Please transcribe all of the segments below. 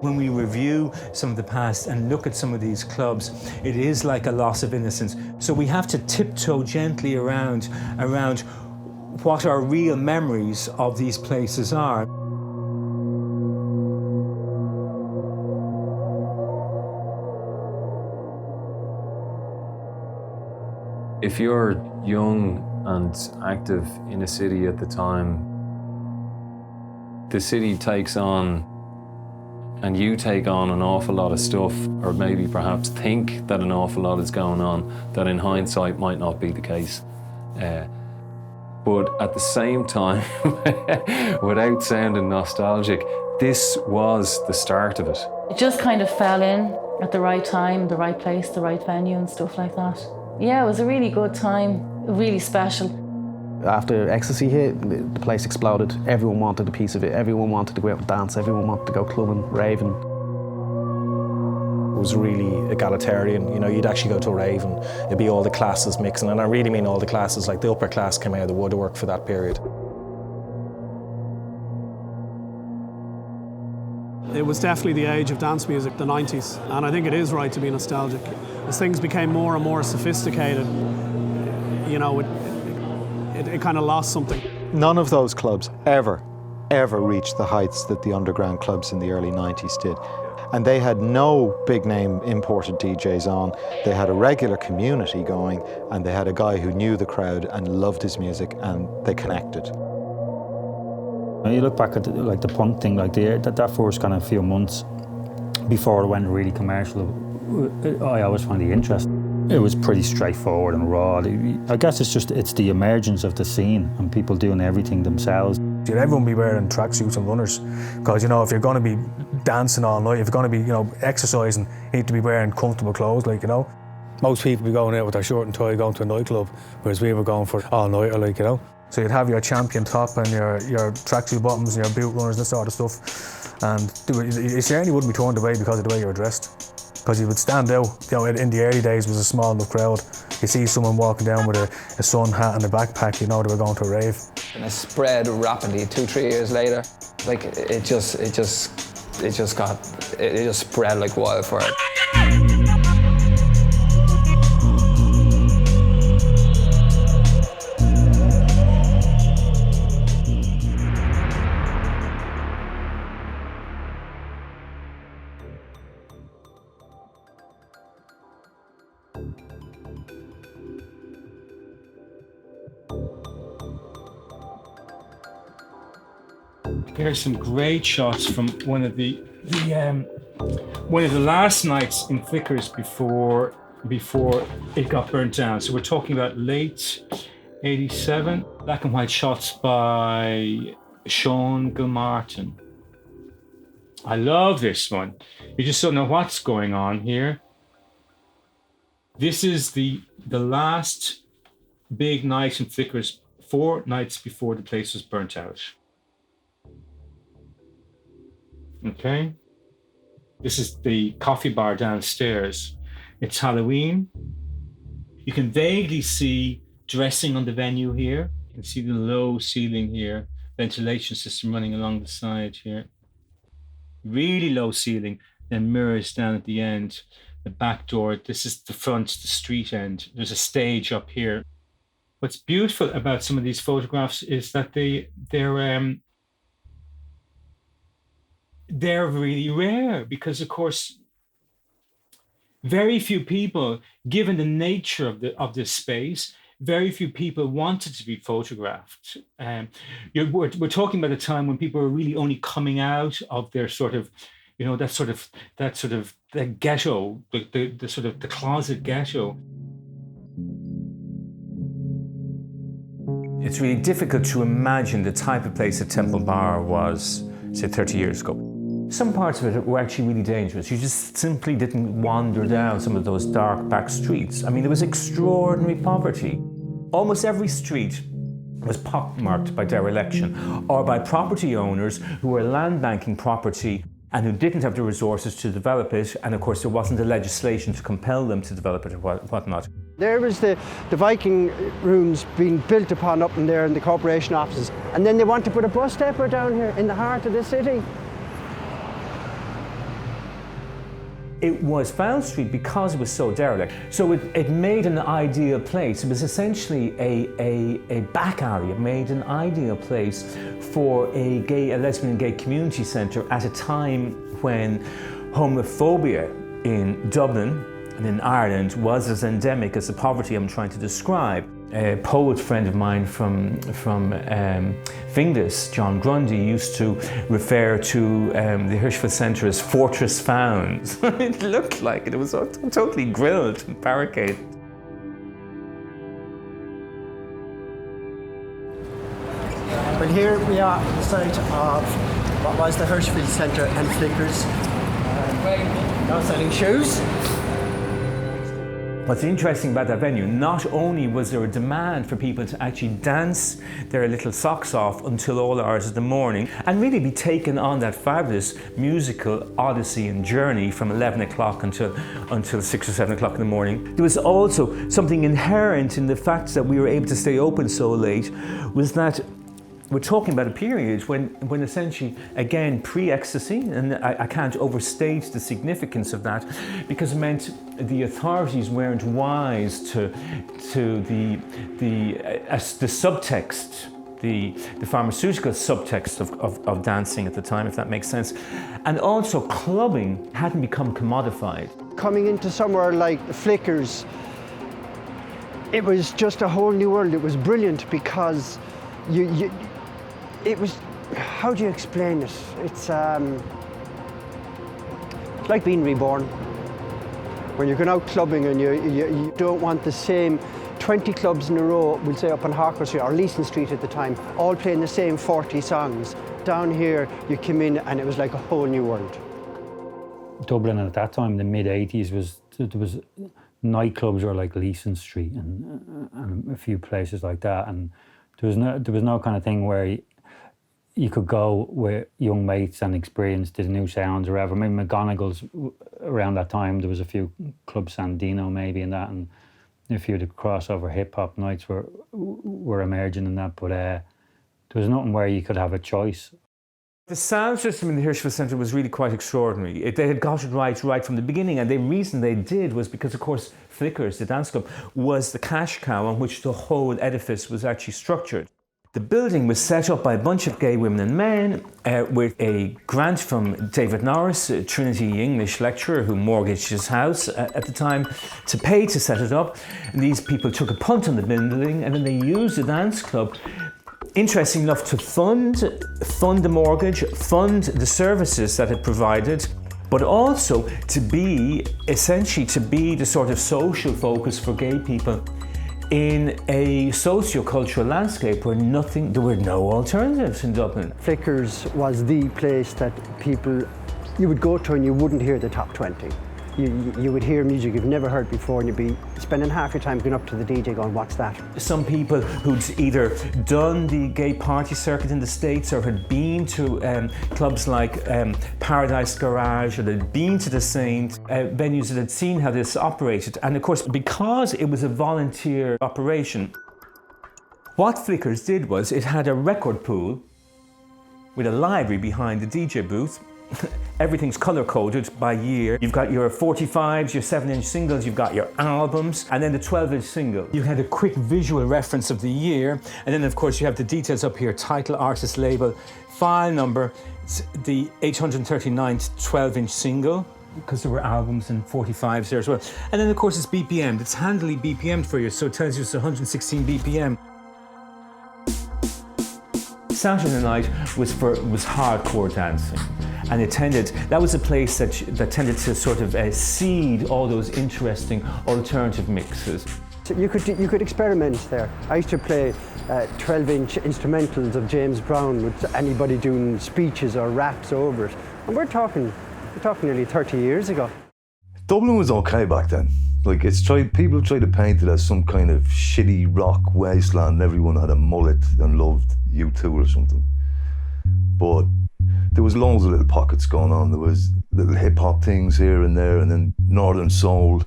When we review some of the past and look at some of these clubs, it is like a loss of innocence. So we have to tiptoe gently around what our real memories of these places are. If you're young and active in a city at the time, the city takes on, and you take on, an awful lot of stuff, or maybe perhaps think that an awful lot is going on that in hindsight might not be the case. But at the same time, without sounding nostalgic, this was the start of it. It just kind of fell in at the right time, the right place, the right venue and stuff like that. Yeah, it was a really good time, really special. After Ecstasy hit, the place exploded. Everyone wanted a piece of it. Everyone wanted to go out and dance. Everyone wanted to go clubbing, raving. It was really egalitarian. You know, you'd actually go to a rave and it'd be all the classes mixing. And I really mean all the classes, like the upper class came out of the woodwork for that period. It was definitely the age of dance music, the 90s. And I think it is right to be nostalgic. As things became more and more sophisticated, you know, it kind of lost something. None of those clubs ever reached the heights that the underground clubs in the early 90s did. And they had no big name imported DJs on. They had a regular community going, and they had a guy who knew the crowd and loved his music, and they connected. When you look back at the punk thing, like that first kind of few months before it went really commercial, I always found the interest. It was pretty straightforward and raw. I guess it's the emergence of the scene and people doing everything themselves. Everyone be wearing tracksuits and runners, because you know, if you're going to be dancing all night, if you're going to be, you know, exercising, you need to be wearing comfortable clothes, like, you know. Most people be going out with their shirt and tie going to a nightclub, whereas we were going for all nighter, like, you know. So you'd have your champion top and your tracksuit bottoms and your boot runners and this sort of stuff, and you certainly wouldn't be turned away because of the way you were dressed. Because you would stand out, you know, in the early days it was a small enough crowd. You see someone walking down with a sun hat and a backpack, you know they were going to a rave. And it spread rapidly 2-3 years later. Like it just spread like wildfire. Here's some great shots from one of the last nights in Vickers before it got burnt down. So we're talking about late '87. Black and white shots by Sean Gilmartin. I love this one. You just don't know what's going on here. This is the last big night in Vickers, 4 nights before the place was burnt out. Okay, this is the coffee bar downstairs. It's Halloween. You can vaguely see dressing on the venue here. You can see the low ceiling here, ventilation system running along the side here. Really low ceiling, then mirrors down at the end. The back door, this is the front, the street end. There's a stage up here. What's beautiful about some of these photographs is that they're really rare because, of course, very few people, given the nature of this space, very few people wanted to be photographed. We're talking about a time when people were really only coming out of their sort of, you know, the ghetto, the sort of the closet ghetto. It's really difficult to imagine the type of place that Temple Bar was, say, 30 years ago. Some parts of it were actually really dangerous. You just simply didn't wander down some of those dark back streets. I mean, there was extraordinary poverty. Almost every street was pockmarked by dereliction or by property owners who were land banking property and who didn't have the resources to develop it. And of course, there wasn't the legislation to compel them to develop it or whatnot. There was the Viking rooms being built upon up in there in the corporation offices. And then they want to put a bus depot down here in the heart of the city. It was Fowle Street because it was so derelict. So it made an ideal place. It was essentially a back alley. It made an ideal place for a lesbian and gay community centre at a time when homophobia in Dublin and in Ireland was as endemic as the poverty I'm trying to describe. A poet friend of mine from Finglas, John Grundy, used to refer to the Hirschfeld Centre as Fortress Found. It looked like it. It was totally grilled and barricaded. Well, here we are at the site of what was the Hirschfeld Centre and Flickers. Now selling shoes. What's interesting about that venue, not only was there a demand for people to actually dance their little socks off until all hours of the morning and really be taken on that fabulous musical odyssey and journey from 11 o'clock until 6 or 7 o'clock in the morning. There was also something inherent in the fact that we were able to stay open so late, was that we're talking about a period when essentially, again, pre-ecstasy, and I can't overstate the significance of that, because it meant the authorities weren't wise to the subtext, the pharmaceutical subtext of dancing at the time, if that makes sense. And also clubbing hadn't become commodified. Coming into somewhere like Flickers, it was just a whole new world. It was brilliant because it was, how do you explain it? It's like being reborn. When you're going out clubbing and you don't want the same 20 clubs in a row, we'll say up on Harcourt Street or Leeson Street at the time, all playing the same 40 songs. Down here, you came in and it was like a whole new world. Dublin at that time, the mid-80s, there was nightclubs were like Leeson Street and a few places like that, and there was no kind of thing where you could go with young mates and experience the new sounds or whatever. Maybe McGonagall's around that time, there was a few Club Sandino maybe and that, and a few of the crossover hip-hop nights were emerging in that, but there was nothing where you could have a choice. The sound system in the Hirschfeld Centre was really quite extraordinary. They had got it right from the beginning, and the reason they did was because, of course, Flickers, the dance club, was the cash cow on which the whole edifice was actually structured. The building was set up by a bunch of gay women and men with a grant from David Norris, a Trinity English lecturer who mortgaged his house at the time, to pay to set it up. And these people took a punt on the building, and then they used the dance club, interesting enough, to fund the mortgage, fund the services that it provided, but also to be the sort of social focus for gay people in a socio-cultural landscape where there were no alternatives in Dublin. Flickers was the place that you would go to and you wouldn't hear the top 20. You would hear music you've never heard before, and you'd be spending half your time going up to the DJ going, what's that? Some people who'd either done the gay party circuit in the States or had been to clubs like Paradise Garage, or they'd been to the Saint, venues that had seen how this operated. And of course, because it was a volunteer operation, what Flickers did was it had a record pool with a library behind the DJ booth. Everything's color-coded by year. You've got your 45s, your 7-inch singles, you've got your albums, and then the 12-inch single. You had a quick visual reference of the year, and then of course you have the details up here: title, artist, label, file number, the 839th 12-inch single, because there were albums and 45s there as well. And then of course it's BPM. It's handily BPM'd for you, so it tells you it's 116 BPM. Saturday night was hardcore dancing, and that was a place that tended to sort of seed all those interesting alternative mixes. So you could experiment there. I used to play 12-inch instrumentals of James Brown with anybody doing speeches or raps over it, and we're talking nearly 30 years ago. Dublin was okay back then. Like, people tried to paint it as some kind of shitty rock wasteland. Everyone had a mullet and loved U2 or something. But there was loads of little pockets going on. There was little hip-hop things here and there, and then Northern Soul,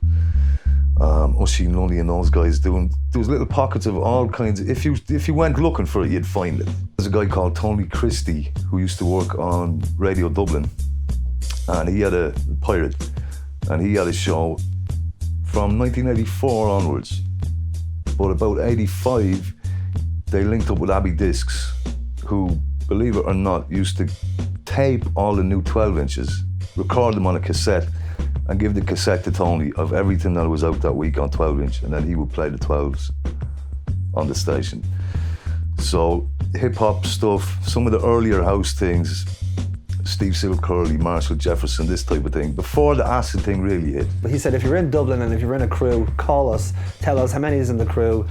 Ushy Nully and those guys doing. There was little pockets of all kinds. If you went looking for it, you'd find it. There's a guy called Tony Christie who used to work on Radio Dublin, and he had a pirate. and he had a show from 1984 onwards. But about 85, they linked up with Abbey Discs, who, believe it or not, used to tape all the new 12 inches, record them on a cassette, and give the cassette to Tony of everything that was out that week on 12 inch, and then he would play the 12s on the station. So hip hop stuff, some of the earlier house things, Steve Silk Curley, Marshall Jefferson, this type of thing, before the acid thing really hit. But he said, if you're in Dublin and if you're in a crew, call us, tell us how many is in the crew,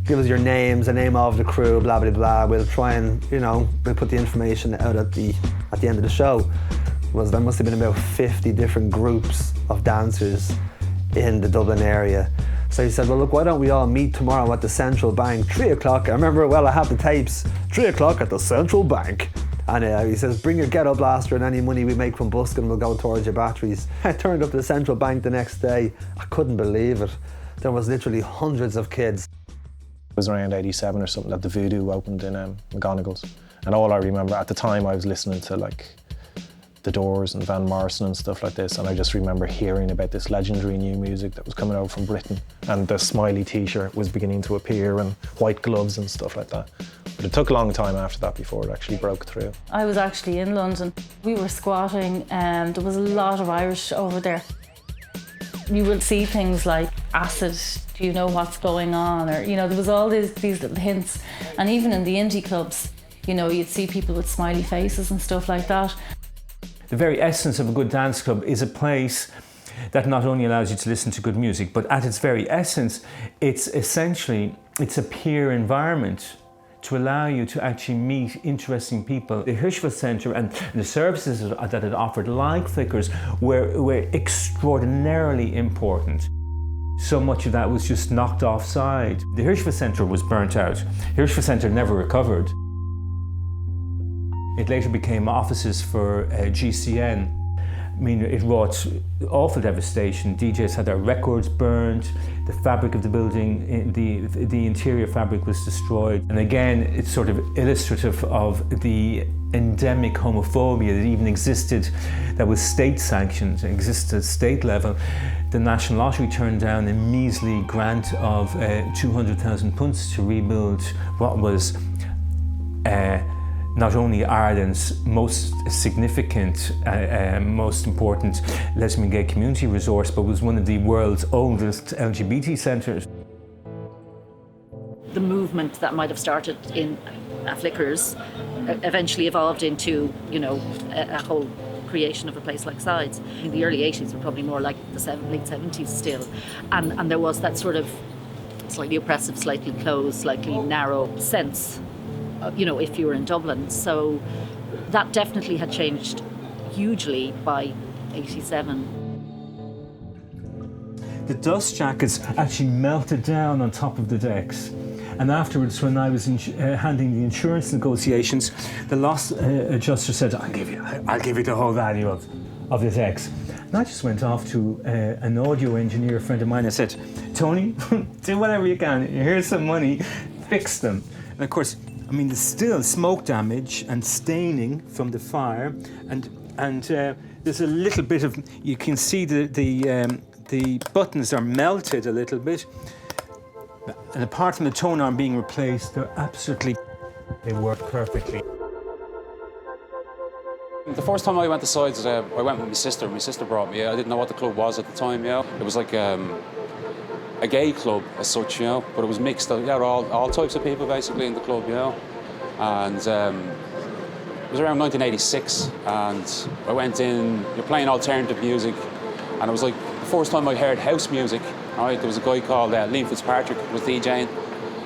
give us your names, the name of the crew, blah, blah, blah. We'll try and, we'll put the information out at the end of the show. There must have been about 50 different groups of dancers in the Dublin area. So he said, well, look, why don't we all meet tomorrow at the Central Bank, 3 o'clock. I remember, well, I have the tapes, 3 o'clock at the Central Bank. And he says, bring your ghetto blaster and any money we make from busking will go towards your batteries. I turned up to the Central Bank the next day. I couldn't believe it. There was literally hundreds of kids. It was around 87 or something that the Voodoo opened in McGonagall's. And all I remember, at the time I was listening to like The Doors and Van Morrison and stuff like this, and I just remember hearing about this legendary new music that was coming out from Britain, and the Smiley t-shirt was beginning to appear and white gloves and stuff like that. But it took a long time after that before it actually broke through. I was actually in London. We were squatting and there was a lot of Irish over there. You would see things like acid, do you know what's going on? Or, there was all these little hints. And even in the indie clubs, you'd see people with smiley faces and stuff like that. The very essence of a good dance club is a place that not only allows you to listen to good music, but at its very essence, it's a peer environment to allow you to actually meet interesting people. The Hirschfeld Centre and the services that it offered, like Flickers, were extraordinarily important. So much of that was just knocked offside. The Hirschfeld Centre was burnt out. The Hirschfeld Centre never recovered. It later became offices for GCN. I mean, it wrought awful devastation. DJs had their records burned, the fabric of the building, the interior fabric was destroyed. And again, it's sort of illustrative of the endemic homophobia that even existed, that was state sanctioned, existed at state level. The National Lottery turned down a measly grant of 200,000 punts to rebuild what was not only Ireland's most significant, most important lesbian gay community resource, but was one of the world's oldest LGBT centres. The movement that might have started in Flickers eventually evolved into, a whole creation of a place like Sides. In the early 80s were probably more like the late 70s still. And there was that sort of slightly oppressive, slightly closed, slightly narrow sense, if you were in Dublin. So that definitely had changed hugely by 87. The dust jackets actually melted down on top of the decks. And afterwards, when I was handling the insurance negotiations, the loss adjuster said, I'll give you the whole value of the decks. And I just went off to an audio engineer friend of mine and said, Tony, do whatever you can. Here's some money, fix them. And of course, there's still smoke damage and staining from the fire, and there's a little bit of, you can see the buttons are melted a little bit, and apart from the tone arm being replaced, they work perfectly. The first time I went to Sides, I went with my sister. My sister brought me. I didn't know what the club was at the time. It was like a gay club as such, but it was mixed. There were all types of people basically in the club, and it was around 1986, and I went in. You're playing alternative music, and it was like the first time I heard house music. Right, there was a guy called Liam Fitzpatrick was DJing,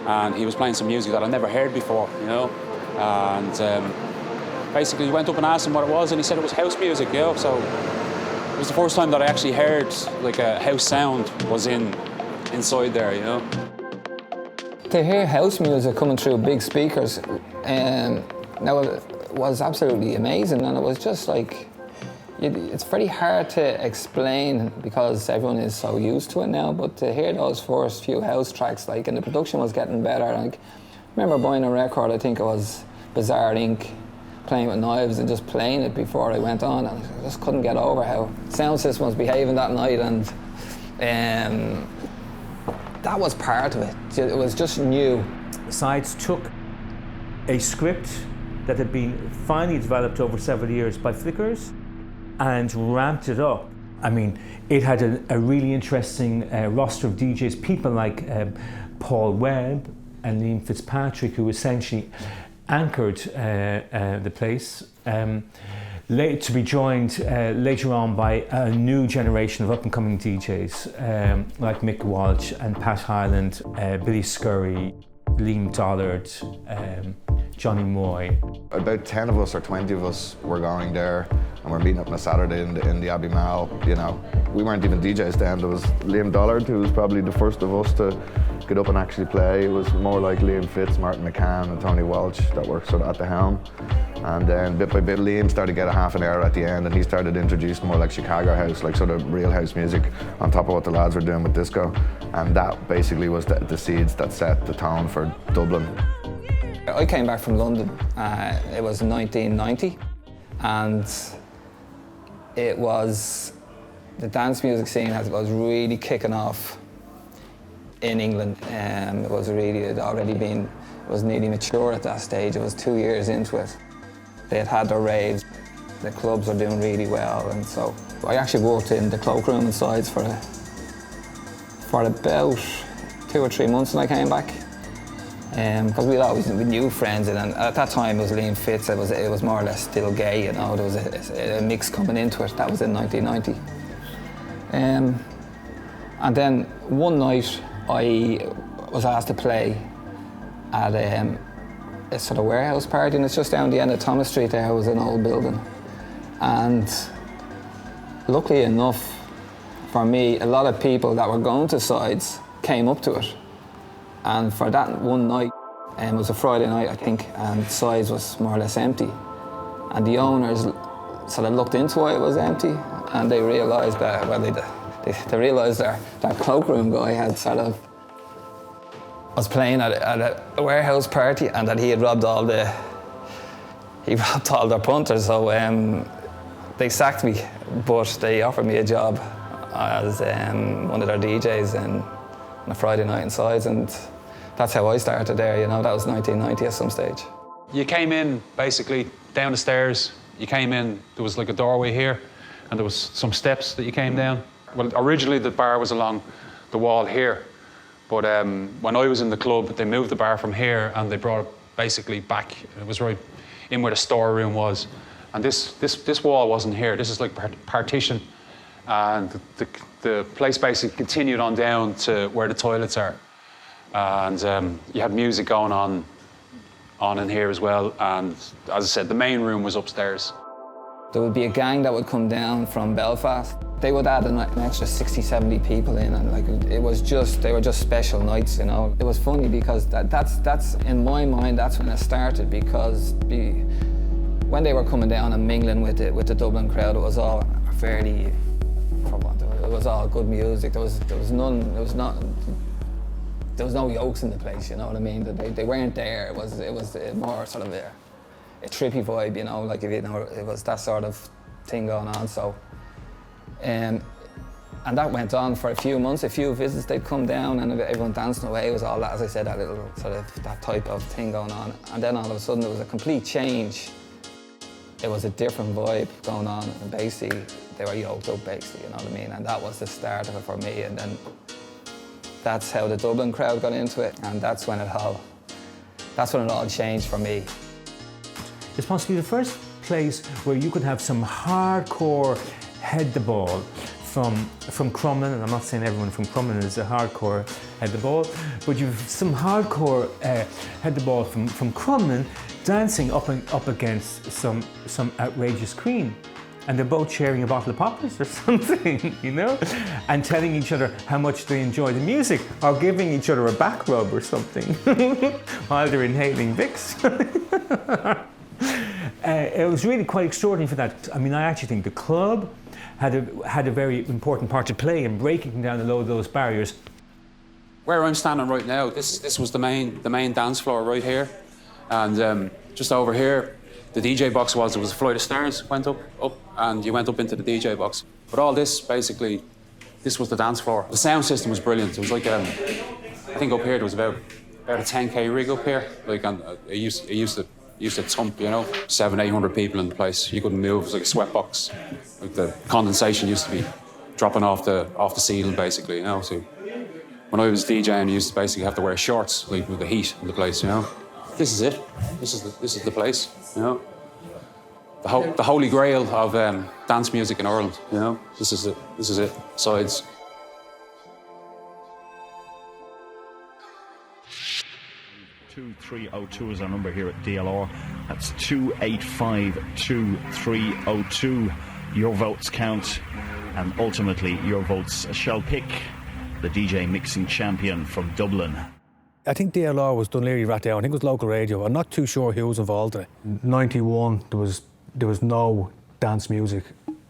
and he was playing some music that I never heard before, and basically went up and asked him what it was, and he said it was house music, So it was the first time that I actually heard like a house sound was inside there, To hear house music coming through big speakers, now it was absolutely amazing, and it was just like, it's very hard to explain because everyone is so used to it now, but to hear those first few house tracks, and the production was getting better. I remember buying a record, I think it was Bizarre Inc., playing with knives and just playing it before I went on, and I just couldn't get over how sound system was behaving that night, and that was part of it. It was just new. Sides took a script that had been finally developed over several years by Flickers and ramped it up. I mean, it had a really interesting roster of DJs, people like Paul Webb and Liam Fitzpatrick, who essentially anchored the place, to be joined later on by a new generation of up-and-coming DJs like Mick Walsh and Pat Hyland, Billy Scurry, Liam Dollard, Johnny Moy. About 10 of us or 20 of us were going there, and we're meeting up on a Saturday in the Abbey Mall. You know, we weren't even DJs then. There was Liam Dollard, who was probably the first of us to get up and actually play. It was more like Liam Fitz, Martin McCann and Tony Walsh that were sort of at the helm. And then bit by bit Liam started to get a half an hour at the end, and he started to introduce more like Chicago house, like sort of real house music on top of what the lads were doing with disco. And that basically was the seeds that set the tone for Dublin. I came back from London, it was 1990, and it was, the dance music scene was really kicking off in England. It was really, it was nearly mature at that stage. It was 2 years into it. They had their raves, the clubs were doing really well, and so I actually worked in the cloakroom and sides for about 2 or 3 months when I came back. Because we knew friends, and at that time it was Liam Fitz. It was more or less still gay, you know. There was a mix coming into it. That was in 1990. And then one night I was asked to play at a sort of warehouse party, and it's just down the end of Thomas Street. There was an old building, and luckily enough for me, a lot of people that were going to sides came up to it. And for that one night, it was a Friday night, I think, and sides was more or less empty. And the owners sort of looked into why it was empty, and they realised that, well, they realised that cloakroom guy had sort of was playing at a warehouse party, and that he had robbed all their punters. So they sacked me, but they offered me a job as one of their DJs on a Friday night in sides, and that's how I started there, you know. That was 1990 at some stage. You came in basically down the stairs. You came in, there was like a doorway here, and there was some steps that you came down. Well, originally the bar was along the wall here, but when I was in the club, they moved the bar from here and they brought it basically back. It was right in where the storeroom was, and this wall wasn't here. This is like partition, and the place basically continued on down to where the toilets are. And you had music going on in here as well. And as I said, the main room was upstairs. There would be a gang that would come down from Belfast. They would add an extra 60, 70 people in, and like they were just special nights, you know. It was funny because that's in my mind, that's when it started, because when they were coming down and mingling with the Dublin crowd, it was all fairly, it was all good music. There was no yokes in the place, you know what I mean? They weren't there. It was more sort of a trippy vibe, you know, like, if you know, it was that sort of thing going on. So, and that went on for a few months. A few visits, they'd come down and everyone dancing away. It was all that, as I said, that little sort of that type of thing going on. And then all of a sudden, there was a complete change. It was a different vibe going on, and basically they were yoked up, basically, you know what I mean? And that was the start of it for me. And then that's how the Dublin crowd got into it, and that's when it all changed for me. It's possibly the first place where you could have some hardcore head the ball from Crumlin, and I'm not saying everyone from Crumlin is a hardcore head the ball, but you've some hardcore head the ball from Crumlin dancing up against some outrageous queen. And they're both sharing a bottle of poppers or something, you know? And telling each other how much they enjoy the music, or giving each other a back rub or something while they're inhaling Vicks. It was really quite extraordinary for that. I mean, I actually think the club had a very important part to play in breaking down a lot of those barriers. Where I'm standing right now, this was the main dance floor right here, and just over here The DJ box was, there was a flight of stairs, went up, and you went up into the DJ box. But all this, basically, this was the dance floor. The sound system was brilliant. It was like, I think up here there was about a 10K rig up here. Like, and it used to thump, you know, 700-800 people in the place. You couldn't move. It was like a sweat box. Like the condensation used to be dropping off the ceiling, basically, you know. So when I was DJing, you used to basically have to wear shorts, like with the heat in the place, you know. This is it. This is the place, you know. The holy grail of dance music in Ireland, you know. This is it. This is it. Sides. Two 302 is our number here at DLR. That's 2852302. Your votes count, and ultimately your votes shall pick the DJ mixing champion from Dublin. I think DLR was Dunleary Ratdown. I think it was local radio. I'm not too sure who was involved in it. 91, there was no dance music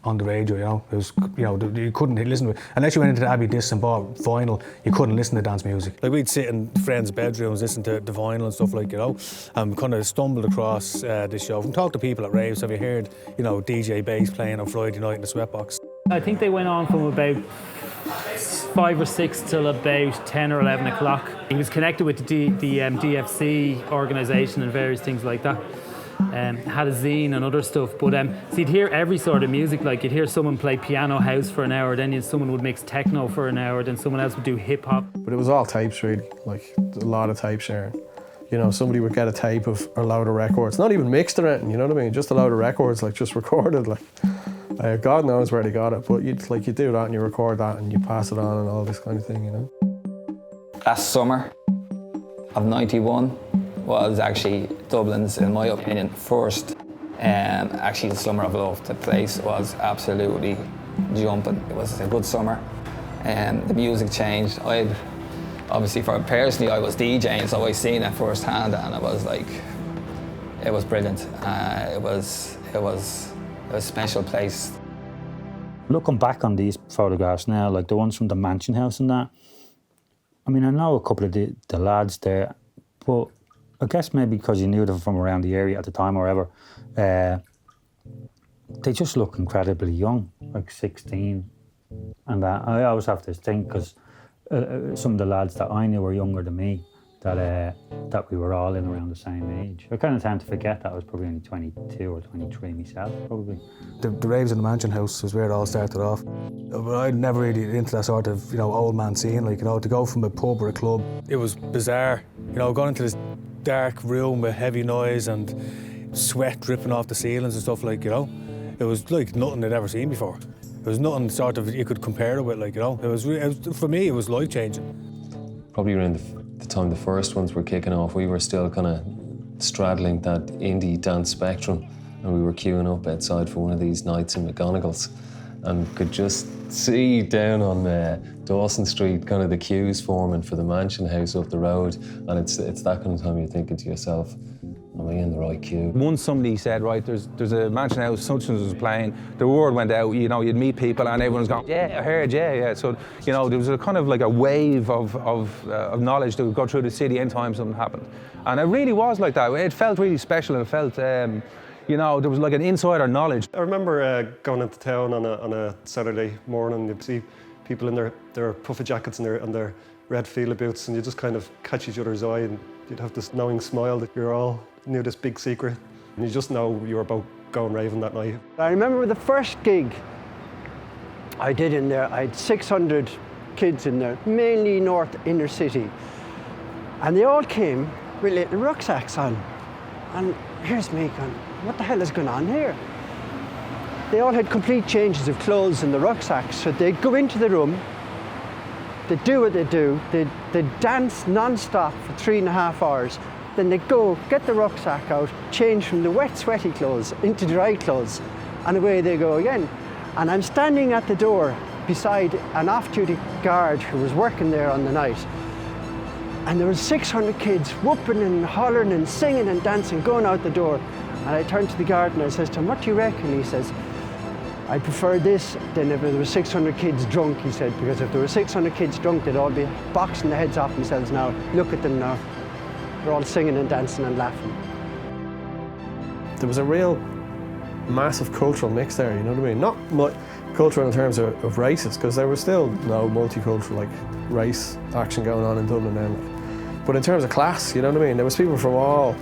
on the radio, you know. It was, you know, you couldn't listen to it. Unless you went into the Abbey Discs and bought vinyl, you couldn't listen to dance music. Like, we'd sit in friends' bedrooms, listen to the vinyl and stuff, like, you know, and kind of stumbled across this show. And talked to people at raves. Have you heard, you know, DJ bass playing on Friday night in the Sweatbox? I think they went on from about 5 or 6 till about 10 or 11 o'clock. He was connected with the DFC organisation and various things like that. Had a zine and other stuff, but so you'd hear every sort of music. Like, you'd hear someone play piano house for an hour, then someone would mix techno for an hour, then someone else would do hip hop. But it was all tapes, really, like a lot of tape sharing. You know, somebody would get a tape of a load of records, not even mixed or anything, you know what I mean? Just a load of records, like, just recorded, like. God knows where they got it, but you do that and you record that and you pass it on and all this kind of thing, you know. Last summer of 91 was actually Dublin's, in my opinion, first. Actually, the summer of love. The place was absolutely jumping. It was a good summer. The music changed. Obviously, personally, I was DJing, so I seen it firsthand, and it was like, it was brilliant. It was a special place. Looking back on these photographs now, like the ones from the Mansion House and that, I mean, I know a couple of the lads there, but I guess maybe because you knew them from around the area at the time or whatever, they just look incredibly young, like 16. And that I always have this thing, because some of the lads that I knew were younger than me, that we were all in around the same age. I kind of tend to forget that I was probably only 22 or 23 myself, probably. The raves in the Mansion House was where it all started off. But I'd never really into that sort of, you know, old man scene, like, you know, to go from a pub or a club. It was bizarre, you know, going into this dark room with heavy noise and sweat dripping off the ceilings and stuff, like, you know. It was like nothing I'd ever seen before. There was nothing sort of you could compare it with, like, you know. It was for me, it was life-changing. Probably around the time the first ones were kicking off, we were still kind of straddling that indie dance spectrum, and we were queuing up outside for one of these nights in McGonagall's, and could just see down on Dawson Street kind of the queues forming for the Mansion House up the road, and it's that kind of time you're thinking to yourself, am I in the right queue? Once somebody said, right, there's a Mansion House, such and such was playing, the word went out, you know, you'd meet people and everyone's going, yeah, I heard, yeah. So, you know, there was a kind of like a wave of knowledge that would go through the city anytime something happened. And it really was like that. It felt really special, and it felt, you know, there was like an insider knowledge. I remember going into town on a Saturday morning, you'd see people in their puffy jackets and their red Fila boots, and you just kind of catch each other's eye, and you'd have this knowing smile that you're all knew this big secret, and you just know you were about going raving that night. I remember the first gig I did in there, I had 600 kids in there, mainly north inner city, and they all came with little rucksacks on, and here's me going, what the hell is going on here? They all had complete changes of clothes in the rucksacks, so they'd go into the room, they'd do what they do, they'd dance non-stop for 3.5 hours, then they'd go, get the rucksack out, change from the wet, sweaty clothes into dry clothes, and away they go again. And I'm standing at the door beside an off-duty guard who was working there on the night, and there was 600 kids whooping and hollering and singing and dancing, going out the door. And I turned to the guard and I says to him, what do you reckon? He says, I prefer this than if there were 600 kids drunk, he said, because if there were 600 kids drunk, they'd all be boxing their heads off themselves now. Look at them now. They're all singing and dancing and laughing. there was a real massive cultural mix there, you know what I mean? Not cultural in terms of races, because there was still no multicultural like race action going on in Dublin then. Like. But in terms of class, you know what I mean? There was people from all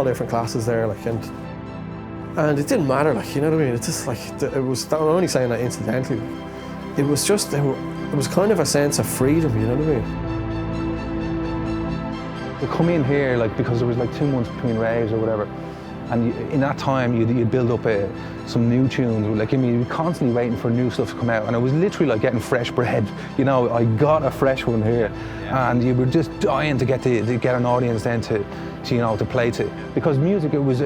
different classes there, like, and it didn't matter, like, you know what I mean? It's just like, it was, I'm only saying that incidentally. It was just, it was kind of a sense of freedom, you know what I mean? To come in here, like, because there was like 2 months between raves or whatever, and in that time you'd build up some new tunes. Like, I mean, you'd be constantly waiting for new stuff to come out, and it was literally like getting fresh bread. You know, I got a fresh one here, and you were just dying to get an audience then to you know, to play to, because music it was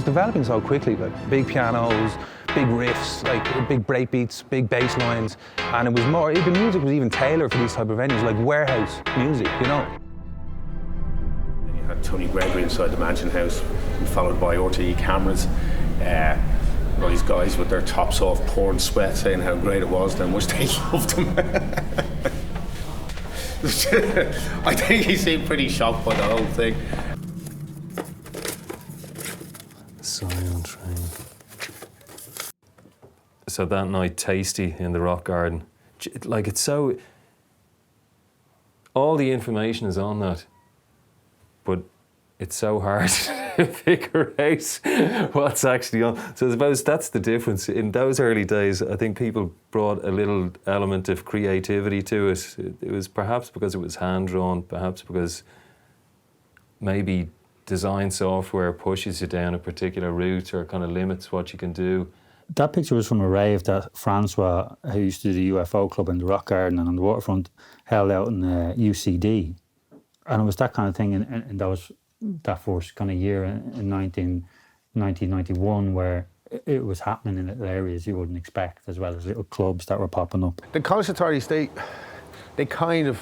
developing so quickly. Like big pianos, big riffs, like big breakbeats, big bass lines, and it was more. The music was even tailored for these type of venues, like warehouse music, you know. You had Tony Gregory inside the Mansion House, followed by RTE cameras. All these guys with their tops off, pouring sweat, saying how great it was, how much they loved him. I think he seemed pretty shocked by the whole thing. Silent Train. So that night, Tasty in the Rock Garden, like, it's so. All the information is on that, but it's so hard to figure out what's actually on. So I suppose that's the difference. In those early days, I think people brought a little element of creativity to it. It was perhaps because it was hand-drawn, perhaps because maybe design software pushes you down a particular route or kind of limits what you can do. That picture was from a rave that Francois, who used to do the UFO club in the Rock Garden and on the waterfront, held out in UCD. And it was that kind of thing in that first kind of year in 1991 where it was happening in little areas you wouldn't expect, as well as little clubs that were popping up. The college authorities, they kind of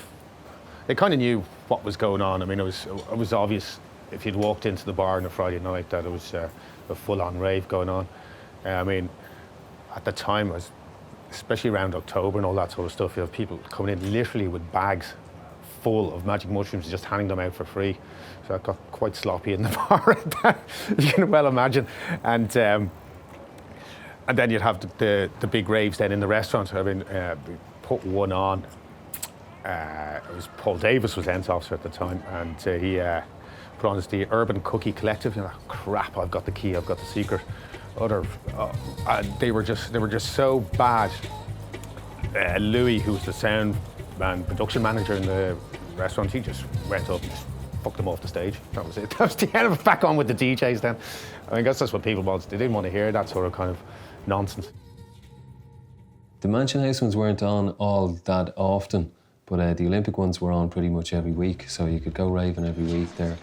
knew what was going on. I mean, it was obvious if you'd walked into the bar on a Friday night that it was a full-on rave going on. I mean, at the time, especially around October and all that sort of stuff, you have people coming in literally with bags full of magic mushrooms, just handing them out for free. So I got quite sloppy in the bar at that, you can well imagine. And then you'd have the big raves then in the restaurant. I mean, we put one on. It was Paul Davis was Ents officer at the time, and he put on the Urban Cookie Collective. You know, crap! I've got the key. I've got the secret. They were just so bad. Louis, who was the sound and production manager in the restaurant, he just went up and just fucked them off the stage. That was it. That was the end of it. Back on with the DJs then. I guess that's what people wanted. They didn't want to hear that sort of kind of nonsense. The Mansion House ones weren't on all that often, but the Olympic ones were on pretty much every week, so you could go raving every week there.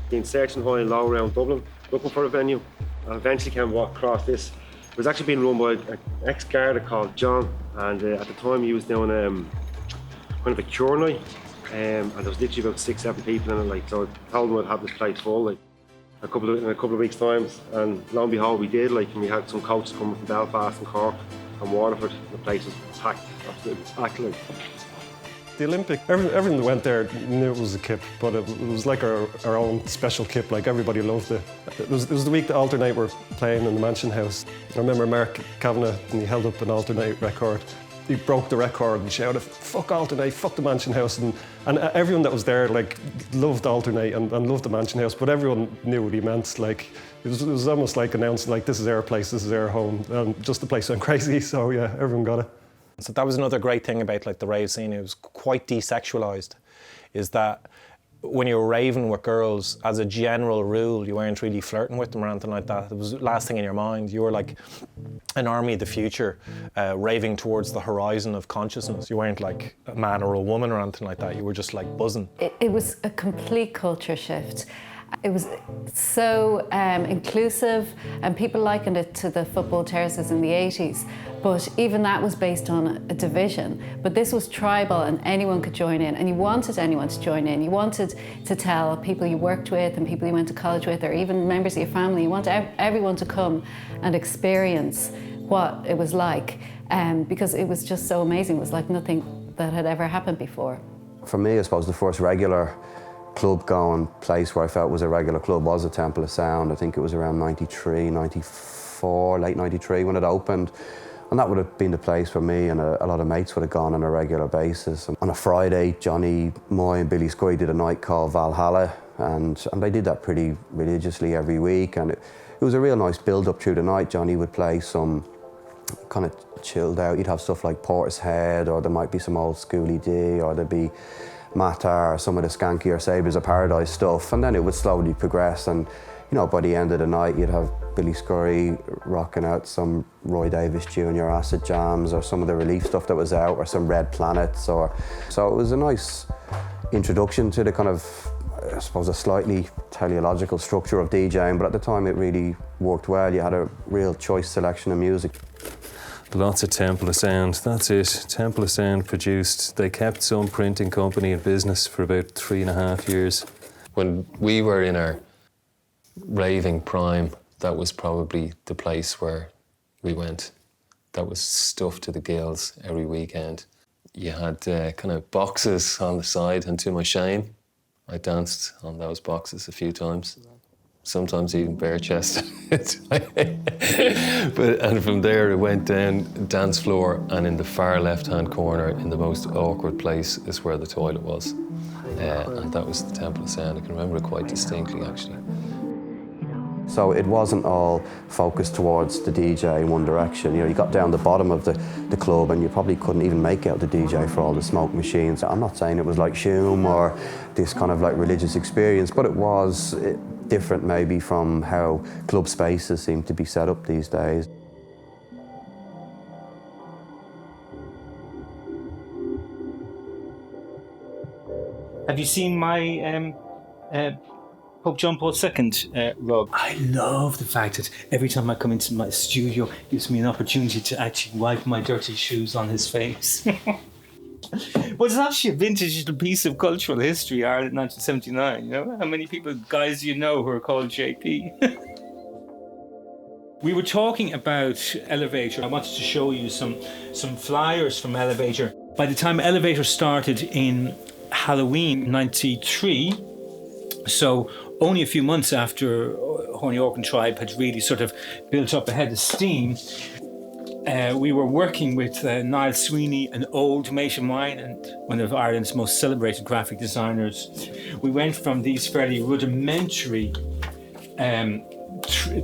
The Insertion Hall in Lower Round Dublin, looking for a venue. I eventually came across this. It was actually being run by an ex-Garda called John, and at the time he was doing kind of a cure night, and there was literally about 6-7 people in it. Like, so I told him I'd have this place full, like, in a couple of weeks' time, and lo and behold, we did. Like, and we had some coaches coming from Belfast and Cork and Waterford. The place was packed, absolutely packed. Like. The Olympic, everyone that went there knew it was a kip, but it was like our own special kip. Like, everybody loved it. It was the week the Alternate were playing in the Mansion House. I remember Mark Kavanagh, and he held up an Alternate record. He broke the record and shouted, "Fuck Alternate, fuck the Mansion House," and everyone that was there like loved Alternate and loved the Mansion House, but everyone knew what he meant. Like, it was almost like announcing, like, this is our place, this is our home, and just the place went crazy. So yeah, everyone got it. So that was another great thing about like the rave scene. It was quite desexualized. Is that when you were raving with girls, as a general rule, you weren't really flirting with them or anything like that. It was the last thing in your mind. You were like an army of the future, raving towards the horizon of consciousness. You weren't like a man or a woman or anything like that. You were just like buzzing. It was a complete culture shift. It was so inclusive, and people likened it to the football terraces in the 80s. But even that was based on a division. But this was tribal, and anyone could join in, and you wanted anyone to join in. You wanted to tell people you worked with and people you went to college with, or even members of your family. You wanted everyone to come and experience what it was like, because it was just so amazing. It was like nothing that had ever happened before. For me, I suppose the first regular club going place where I felt was a regular club was a Temple of Sound. I think it was around 93, 94, late 93 when it opened. And that would have been the place where me and a lot of mates would have gone on a regular basis. And on a Friday, Johnny Moy and Billy Scurry did a night called Valhalla, and they did that pretty religiously every week. And it was a real nice build-up through the night. Johnny would play some kind of chilled out. You'd have stuff like Portishead, or there might be some old Schooly D, or there'd be Matar, or some of the skankier Sabres of Paradise stuff. And then it would slowly progress. And you know, by the end of the night, you'd have Billy Scurry rocking out some Roy Davis Jr. acid jams, or some of the Relief stuff that was out, or some Red Planets. So it was a nice introduction to the kind of, I suppose, a slightly teleological structure of DJing, but at the time it really worked well. You had a real choice selection of music. Lots of Temple of Sound, that's it. Temple of Sound produced, they kept some printing company in business for about 3.5 years. When we were in our raving prime, that was probably the place where we went. That was stuffed to the gills every weekend. You had kind of boxes on the side, and to my shame, I danced on those boxes a few times. Sometimes even bare chested. And from there it went down dance floor, and in the far left-hand corner, in the most awkward place, is where the toilet was. And that was the Temple of Sound. I can remember it quite distinctly, actually. So it wasn't all focused towards the DJ in one direction. You know, you got down the bottom of the club and you probably couldn't even make out the DJ for all the smoke machines. I'm not saying it was like Shoom or this kind of like religious experience, but it was different maybe from how club spaces seem to be set up these days. Have you seen my Pope John Paul II rug? I love the fact that every time I come into my studio, it gives me an opportunity to actually wipe my dirty shoes on his face. Well, it's actually a vintage little piece of cultural history, Ireland 1979. You know, how many guys do you know who are called JP? We were talking about Elevator. I wanted to show you some flyers from Elevator. By the time Elevator started in Halloween 93, so only a few months after Horny Organ Tribe had really sort of built up a head of steam, we were working with Niall Sweeney, an old mate of mine and one of Ireland's most celebrated graphic designers. We went from these fairly rudimentary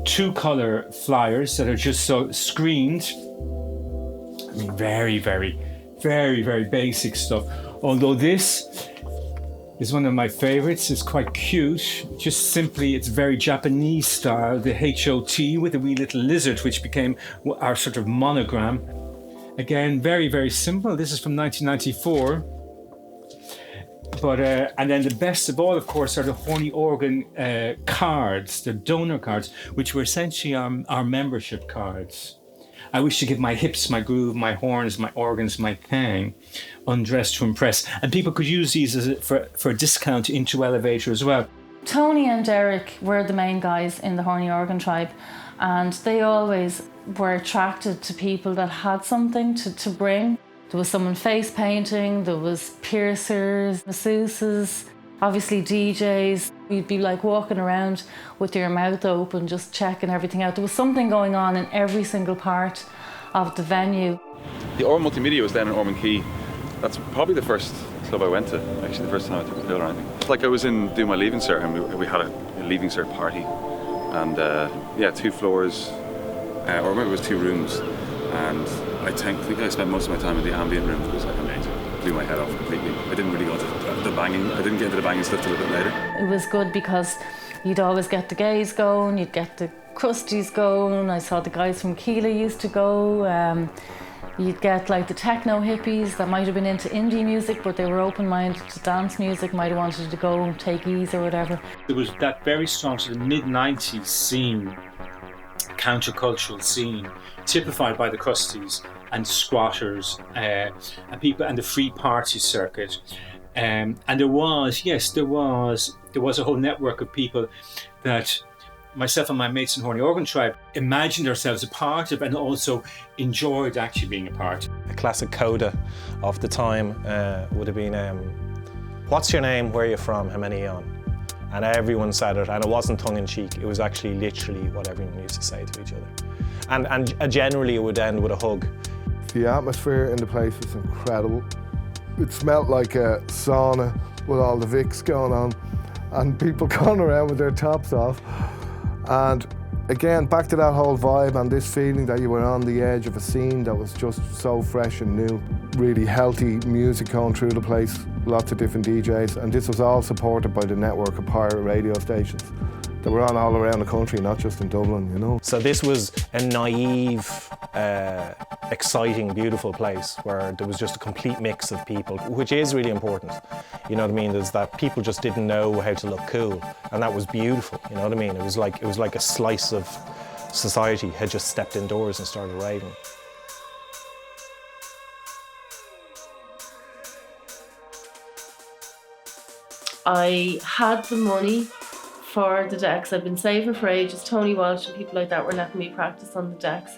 two-colour flyers that are just so screened. I mean, very, very, very, very basic stuff. Although this is one of my favorites. It's quite cute. Just simply, it's very Japanese style. The HOT with a wee little lizard, which became our sort of monogram. Again, very, very simple. This is from 1994. But and then the best of all, of course, are the Horny Organ cards, the donor cards, which were essentially our membership cards. I wish to give my hips, my groove, my horns, my organs, my thing, undressed to impress. And people could use these for a discount into Elevator as well. Tony and Derek were the main guys in the Horny Organ Tribe, and they always were attracted to people that had something to bring. There was someone face painting, there was piercers, masseuses, obviously DJs. You'd be like walking around with your mouth open, just checking everything out. There was something going on in every single part of the venue. The Orman Multimedia was down in Orman Quay. That's probably the first club I went to, actually the first time I took a pill or anything. It's like I was doing my Leaving Cert, and we had a Leaving Cert party. And yeah, 2 floors, or maybe it was 2 rooms. And I think I spent most of my time in the ambient room because I blew my head off completely. I didn't really go to the banging. I didn't get into the banging stuff till a bit later. It was good because you'd always get the gays going, you'd get the crusties going. I saw the guys from Keela used to go. You'd get like the techno hippies that might have been into indie music, but they were open-minded to dance music, might have wanted to go and take ease or whatever. There was that very strong sort of mid-90s scene, countercultural scene, typified by the crusties and squatters and people, and the free party circuit. And there was a whole network of people that myself and my mates in Horny Organ Tribe imagined ourselves a part of, and also enjoyed actually being a part. A classic coda of the time would have been what's your name, where are you from, how many are you on? And everyone said it, and it wasn't tongue-in-cheek, it was actually literally what everyone used to say to each other. And generally it would end with a hug. The atmosphere in the place was incredible. It smelled like a sauna with all the Vicks going on and people going around with their tops off. And again, back to that whole vibe and this feeling that you were on the edge of a scene that was just so fresh and new. Really healthy music going through the place, lots of different DJs, and this was all supported by the network of pirate radio stations that were on all around the country, not just in Dublin, you know. So this was a naive, exciting, beautiful place where there was just a complete mix of people, which is really important. You know what I mean? Is that people just didn't know how to look cool, and that was beautiful. You know what I mean? It was like a slice of society had just stepped indoors and started raving. I had the money for the decks. I've been saving for ages. Tony Walsh and people like that were letting me practice on the decks.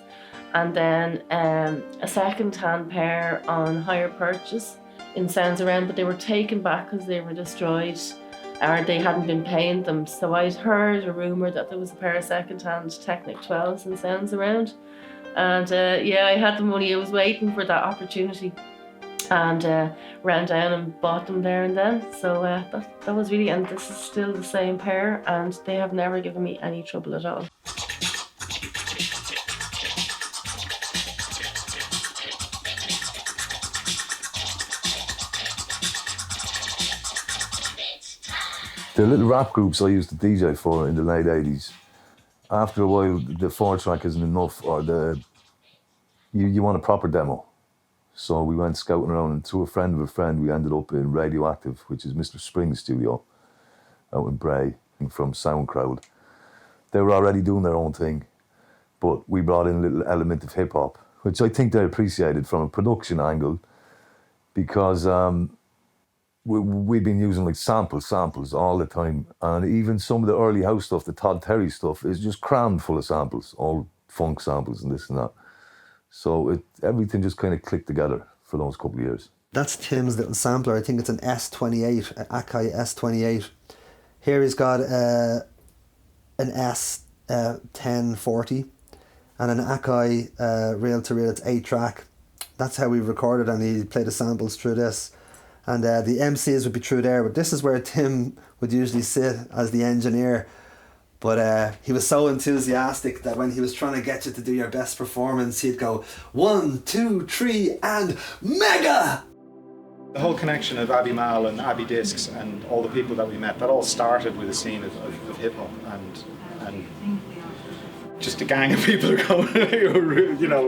And then a second-hand pair on hire purchase in Sounds Around, but they were taken back because they were destroyed or they hadn't been paying them. So I'd heard a rumour that there was a pair of second-hand Technic 12s in Sounds Around. And yeah, I had the money. I was waiting for that opportunity. And ran down and bought them there and then. So that was really, and this is still the same pair, and they have never given me any trouble at all. The little rap groups I used to DJ for in the late 80s, after a while the 4-track isn't enough, or you want a proper demo. So we went scouting around, and through a friend of a friend, we ended up in Radioactive, which is Mr. Spring's studio out in Bray, from SoundCloud. They were already doing their own thing, but we brought in a little element of hip hop, which I think they appreciated from a production angle, because we've been using like samples all the time, and even some of the early house stuff, the Todd Terry stuff, is just crammed full of samples, all funk samples and this and that. So everything just kind of clicked together for those couple of years. That's Tim's little sampler. I think it's an S28, an Akai S28. Here he's got an S1040 and an Akai reel-to-reel. It's 8-track. That's how we recorded, and he played the samples through this. And the MCs would be through there, but this is where Tim would usually sit as the engineer. But he was so enthusiastic that when he was trying to get you to do your best performance, he'd go 1, 2, 3, and mega! The whole connection of Abbey Mal and Abbey Discs and all the people that we met, that all started with a scene of hip hop and just a gang of people going, you know,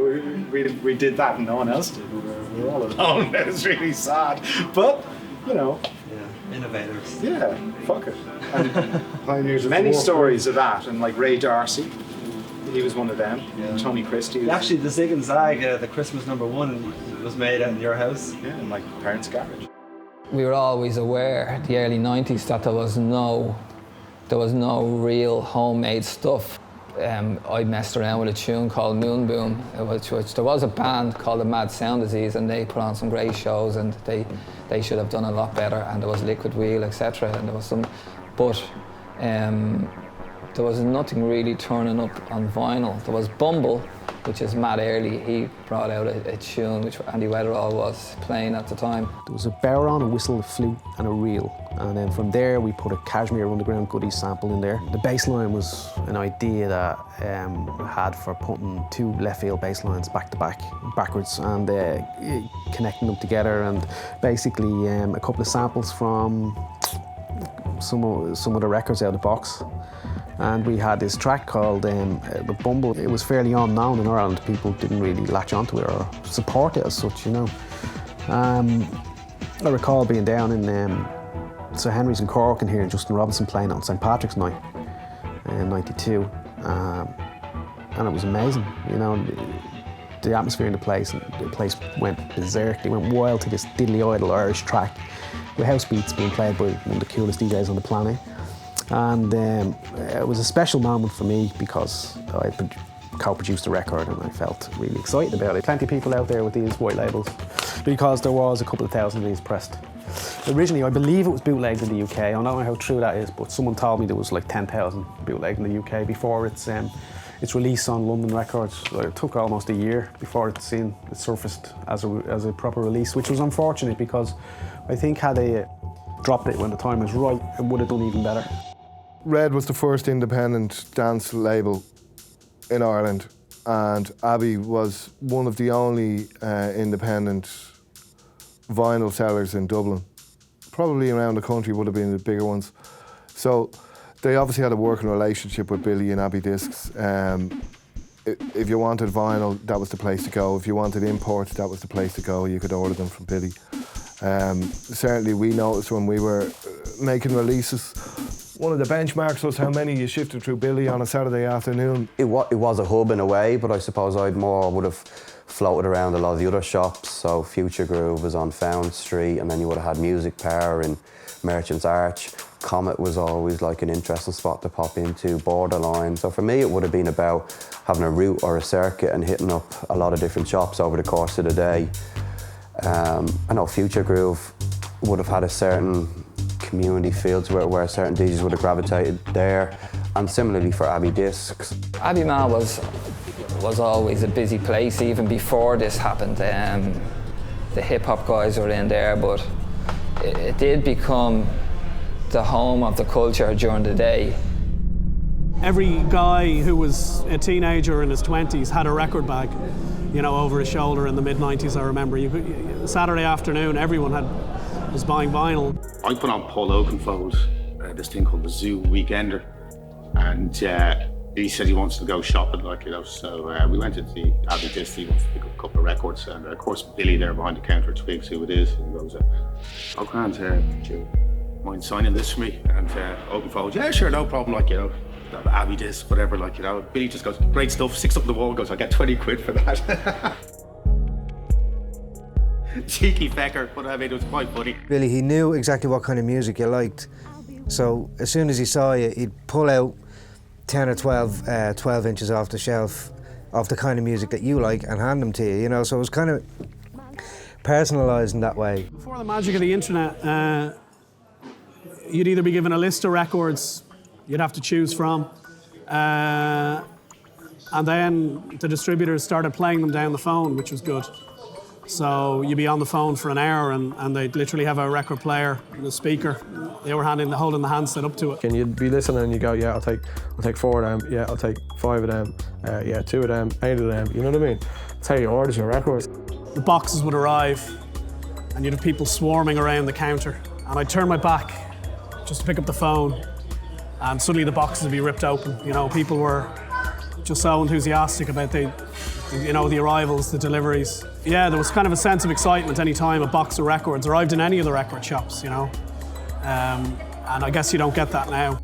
we did that and no one else did. We were all alone. It was really sad, but you know. Yeah, innovators. Yeah, fuck it. And pioneers. Many stories of that, and like Ray Darcy, he was one of them. Yeah. Tony Christie. Actually, the Zig and Zag, the Christmas #1 was made out in your house. Yeah, in my parents' garage. We were always aware, the early 90s, that there was no real homemade stuff. I messed around with a tune called Moon Boom, which there was a band called the Mad Sound Disease, and they put on some great shows, and they should have done a lot better. And there was Liquid Wheel, etc. And there was some, but there was nothing really turning up on vinyl. There was Bumble, which is Matt Early. He brought out a tune which Andy Weatherall was playing at the time. There was a bodhrán, a whistle, a flute, and a reel. And then from there, we put a Kashmir Underground Goodies sample in there. The bass line was an idea that I had for putting 2 left field bass lines back to back, backwards, and connecting them together. And basically, a couple of samples from some of the records out of the box. And we had this track called the Bumble. It was fairly unknown in Ireland. People didn't really latch onto it or support it as such, you know. I recall being down in Sir Henry's in Cork and hearing Justin Robinson playing on St. Patrick's Night in '92. And it was amazing, you know. The atmosphere in the place went berserk. They went wild to this diddly idle Irish track with house beats being played by one of the coolest DJs on the planet. And it was a special moment for me because I co-produced the record and I felt really excited about it. Plenty of people out there with these white labels because there was a couple of thousand of these pressed. Originally, I believe it was bootlegged in the UK. I don't know how true that is, but someone told me there was like 10,000 bootlegged in the UK before its release on London Records. It took almost a year before it surfaced as a proper release, which was unfortunate because I think had they dropped it when the time was right, it would have done even better. Red was the first independent dance label in Ireland, and Abbey was one of the only independent vinyl sellers in Dublin. Probably around the country would have been the bigger ones. So they obviously had a working relationship with Billy and Abbey Discs. If you wanted vinyl, that was the place to go. If you wanted imports, that was the place to go. You could order them from Billy. Certainly we noticed when we were making releases, one of the benchmarks was how many you shifted through Billy on a Saturday afternoon. It was a hub in a way, but I suppose I would have floated around a lot of the other shops. So Future Groove was on Found Street, and then you would have had Music Power in Merchant's Arch. Comet was always like an interesting spot to pop into, Borderline. So for me, it would have been about having a route or a circuit and hitting up a lot of different shops over the course of the day. I know Future Groove would have had a certain community feel to it where certain DJs would have gravitated there, and similarly for Abbey Discs. Abbey Mall was always a busy place even before this happened. The hip-hop guys were in there, but it did become the home of the culture during the day. Every guy who was a teenager in his 20s had a record bag, over his shoulder in the mid-90s, I remember. Saturday afternoon, everyone was buying vinyl. I put on Paul Oakenfold, this thing called the Zoo Weekender, and he said he wants to go shopping, so we went to the Abbey Discs to pick up a couple of records, and of course Billy there behind the counter twigs who it is, and goes, "Oh, Grant, do you mind signing this for me?" And Oakenfold, "Yeah, sure, no problem, Abbey Discs, whatever, Billy just goes, "Great stuff," sticks up the wall, goes, "I'll get 20 quid for that." Cheeky fecker, but I mean, it was quite funny. Billy, he knew exactly what kind of music you liked. So as soon as he saw you, he'd pull out 10 or 12 inches off the shelf of the kind of music that you like and hand them to you, so it was kind of personalised in that way. Before the magic of the internet, you'd either be given a list of records you'd have to choose from, and then the distributors started playing them down the phone, which was good. So you'd be on the phone for an hour and they'd literally have a record player and a speaker. They were holding the handset up to it. And you'd be listening and you go, yeah, I'll take 4 of them, yeah, I'll take 5 of them, yeah, 2 of them, 8 of them, you know what I mean? That's how you order your records. The boxes would arrive and you'd have people swarming around the counter, and I'd turn my back just to pick up the phone, and suddenly the boxes would be ripped open. People were just so enthusiastic about the arrivals, the deliveries. Yeah, there was kind of a sense of excitement any time a box of records arrived in any of the record shops, and I guess you don't get that now.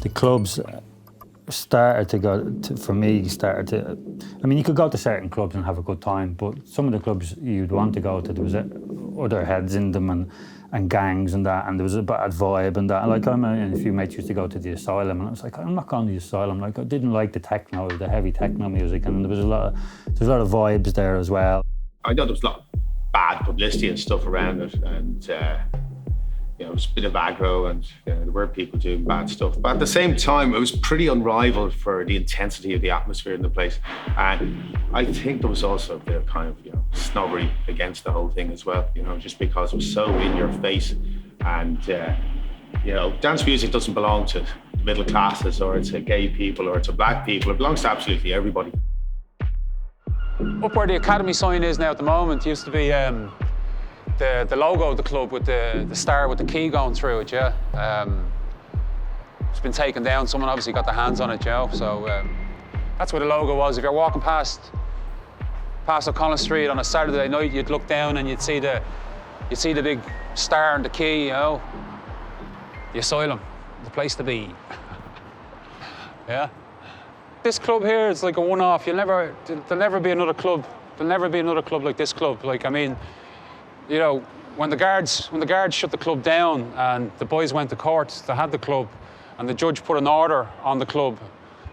The clubs started to go, I mean, you could go to certain clubs and have a good time, but some of the clubs you'd want to go to, there was other heads in them and gangs and that, and there was a bad vibe and that. Like, a few mates used to go to the Asylum, and I was like, I'm not going to the Asylum. Like, I didn't like the techno, the heavy techno music, and there was a lot of vibes there as well. I know there was a lot of bad publicity and stuff around it, and it was a bit of aggro, and there were people doing bad stuff. But at the same time, it was pretty unrivaled for the intensity of the atmosphere in the place. And I think there was also a bit of kind of, snobbery against the whole thing as well, just because it was so in your face. And, dance music doesn't belong to middle classes or to gay people or to black people. It belongs to absolutely everybody. Up where the Academy sign is now at the moment used to be the logo of the club with the star with the key going through it, yeah. It's been taken down. Someone obviously got their hands on it, so that's where the logo was. If you're walking past O'Connell Street on a Saturday night, you'd look down and you'd see the big star and the key, The Asylum, the place to be. Yeah. This club here is like a one-off. There'll never be another club. There'll never be another club like this club. When the guards shut the club down and the boys went to court, they had the club, and the judge put an order on the club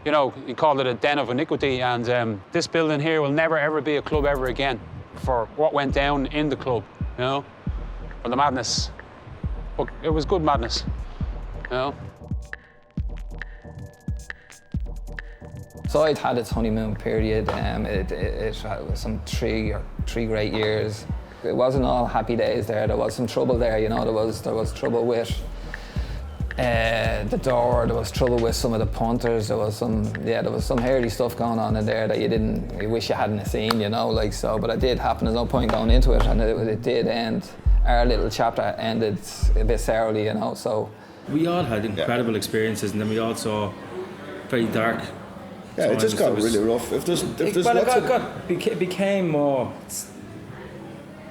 You know, he called it a den of iniquity, and this building here will never ever be a club ever again for what went down in the club, you know, for the madness. But it was good madness, you know. So it had its honeymoon period. It was some three great years. It wasn't all happy days there. There was some trouble there, you know. There was trouble with the door. There was trouble with some of the punters. There was some hairy stuff going on in there that you wish you hadn't seen, you know, like so. But it did happen. There's no point going into it, and it did end. Our little chapter ended a bit sourly, you know. So we all had incredible experiences, and then we all saw very dark. Yeah, it just got really rough. If there's it became more,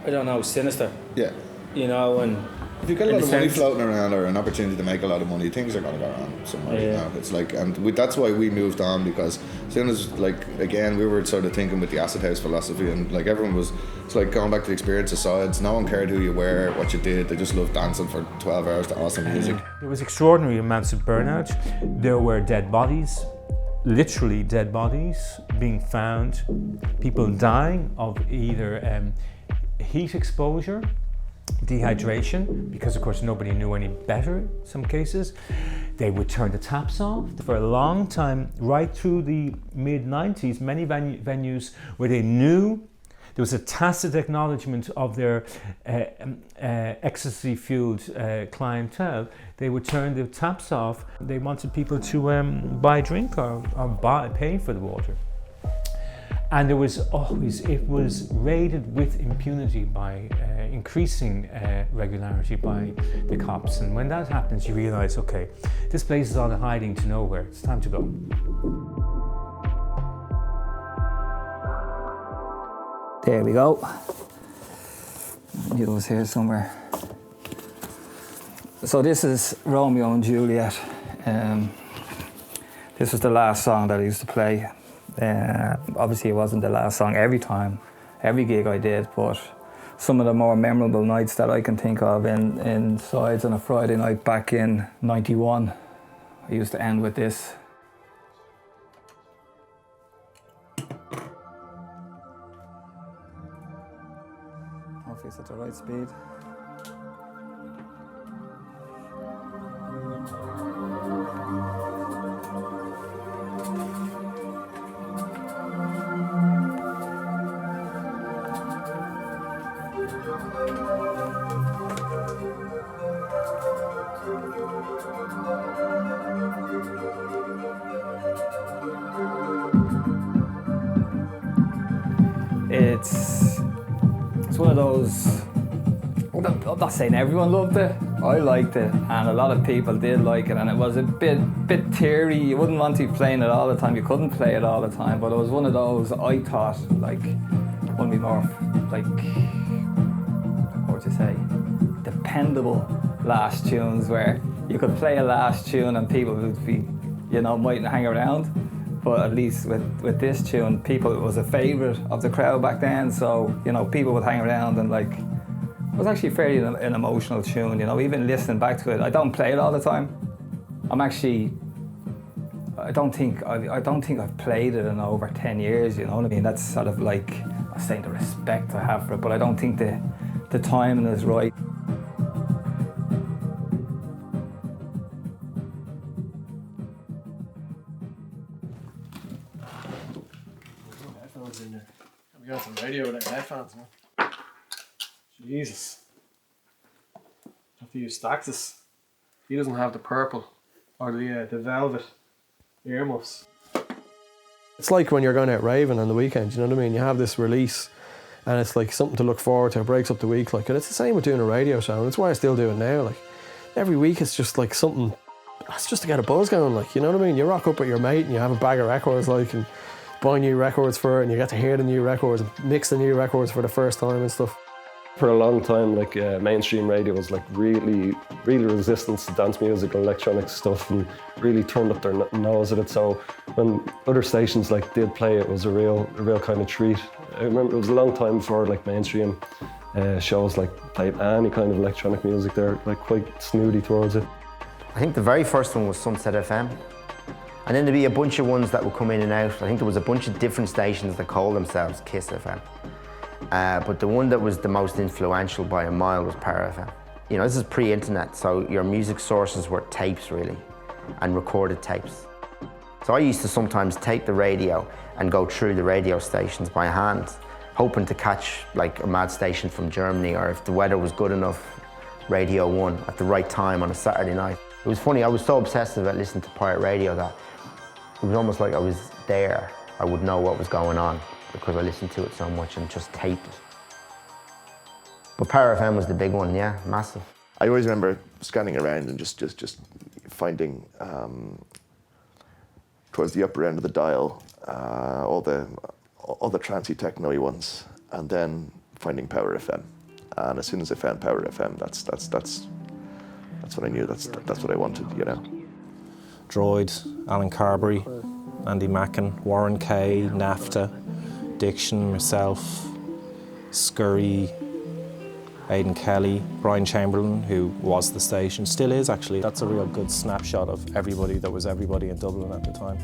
I don't know, sinister. Yeah. You know, and if you get a lot of money floating around or an opportunity to make a lot of money, things are going to go wrong somewhere. Yeah. You know? It's like, that's why we moved on, because as soon as, like, again, we were sort of thinking with the acid house philosophy, and like everyone was, it's like going back to the experience of sides. No one cared who you were, what you did. They just loved dancing for 12 hours to awesome music. There was extraordinary amounts of burnout. There were dead bodies. Literally dead bodies being found, people dying of either heat exposure, dehydration, because of course nobody knew any better in some cases. They would turn the taps off. For a long time, right through the mid-90s, many venues where they knew there was a tacit acknowledgement of their ecstasy-fueled clientele, they would turn the taps off. They wanted people to buy a drink or pay for the water. And it was raided with impunity by increasing regularity by the cops. And when that happens, you realize, okay, this place is on a hiding to nowhere. It's time to go. There we go. It was here somewhere. So this is Romeo and Juliet. This was the last song that I used to play. Obviously it wasn't the last song every gig I did, but some of the more memorable nights that I can think of in Sides on a Friday night back in '91, I used to end with this. Hopefully it's at the right speed. It's one of those, I'm not saying everyone loved it, I liked it, and a lot of people did like it, and it was a bit teary. You wouldn't want to be playing it all the time, you couldn't play it all the time, but it was one of those, I thought, like, one of the more, like, what would you say, dependable last tunes, where you could play a last tune and people would be, you know, mightn't hang around. But at least with this tune, it was a favourite of the crowd back then, so, you know, people would hang around, and like, it was actually fairly an emotional tune, you know, even listening back to it. I don't play it all the time. I don't think I've played it in over 10 years, you know what I mean? That's sort of like, I'm saying the respect I have for it, but I don't think the timing is right. We got some radio without headphones, man. Jesus. Have to use Staxis. He doesn't have the purple or the velvet earmuffs. It's like when you're going out raving on the weekend, you know what I mean? You have this release and it's like something to look forward to. It breaks up the week, like, and it's the same with doing a radio show, and it's why I still do it now. Like, every week it's just like something, it's just to get a buzz going, like, you know what I mean? You rock up with your mate and you have a bag of records, like, and buy new records for it, and you get to hear the new records and mix the new records for the first time and stuff. For a long time, like, mainstream radio was like really resistant to dance music and electronic stuff, and really turned up their nose at it. So when other stations like did play it, was a real kind of treat. I remember it was a long time before like mainstream shows like played any kind of electronic music. They're like quite snooty towards it. I think the very first one was Sunset FM. And then there'd be a bunch of ones that would come in and out. I think there was a bunch of different stations that called themselves Kiss FM. But the one that was the most influential by a mile was Power FM. You know, this is pre-internet, so your music sources were tapes really, and recorded tapes. So I used to sometimes tape the radio and go through the radio stations by hand, hoping to catch like a mad station from Germany, or if the weather was good enough, Radio 1 at the right time on a Saturday night. It was funny, I was so obsessed about listening to pirate radio that it was almost like I was there. I would know what was going on because I listened to it so much and just taped it. But Power FM was the big one, yeah, massive. I always remember scanning around and just finding towards the upper end of the dial all the trancey techno-y ones, and then finding Power FM. And as soon as I found Power FM, that's what I knew. That's what I wanted, you know. Droid, Alan Carberry, Andy Macken, Warren Kay, NAFTA, Diction, myself, Scurry, Aidan Kelly, Brian Chamberlain, who was the station, still is actually. That's a real good snapshot of everybody that was everybody in Dublin at the time.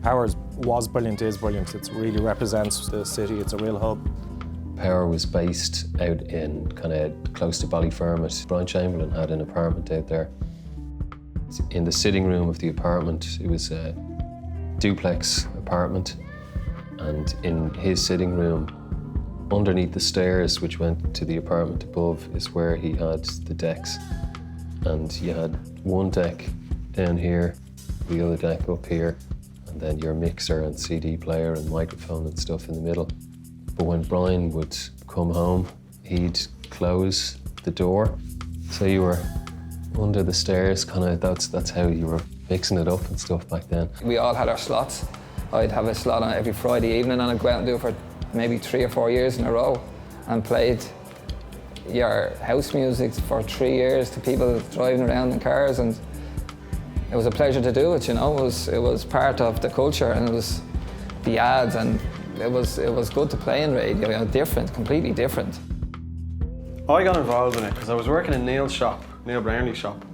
Power was brilliant, is brilliant. It really represents the city, it's a real hub. Power was based out in kind of close to Ballyfermot. Brian Chamberlain had an apartment out there. In the sitting room of the apartment, it was a duplex apartment, and in his sitting room, underneath the stairs which went to the apartment above, is where he had the decks. And you had one deck down here, the other deck up here, and then your mixer and CD player and microphone and stuff in the middle. But when Brian would come home, he'd close the door. So you were under the stairs, kind of, that's how you were mixing it up and stuff back then. We all had our slots. I'd have a slot on every Friday evening, and I'd go out and do it for maybe 3 or 4 years in a row, and played your house music for 3 years to people driving around in cars, and it was a pleasure to do it, you know. It was part of the culture, and it was the ads, and it was good to play in radio, you know, different, completely different. I got involved in it because I was working in Neil Brownlee's shop,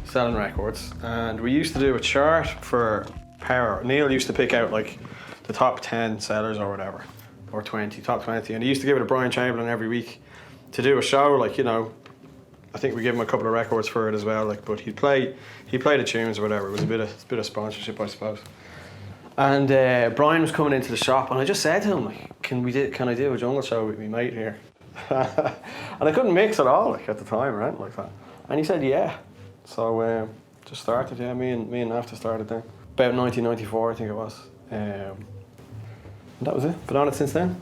selling records, and we used to do a chart for Power. Neil used to pick out like the top 10 sellers or whatever, or 20, top 20, and he used to give it to Brian Chamberlain every week to do a show, like, you know, I think we gave him a couple of records for it as well, like, but he'd play the tunes or whatever. It was a bit of sponsorship, I suppose. And Brian was coming into the shop, and I just said to him, like, can I do a jungle show with me mate here? And I couldn't mix at all, like, at the time or anything like that. And he said, yeah. So just started, yeah, me and NAFTA started then. About 1994, I think it was. And that was it. Been on it since then.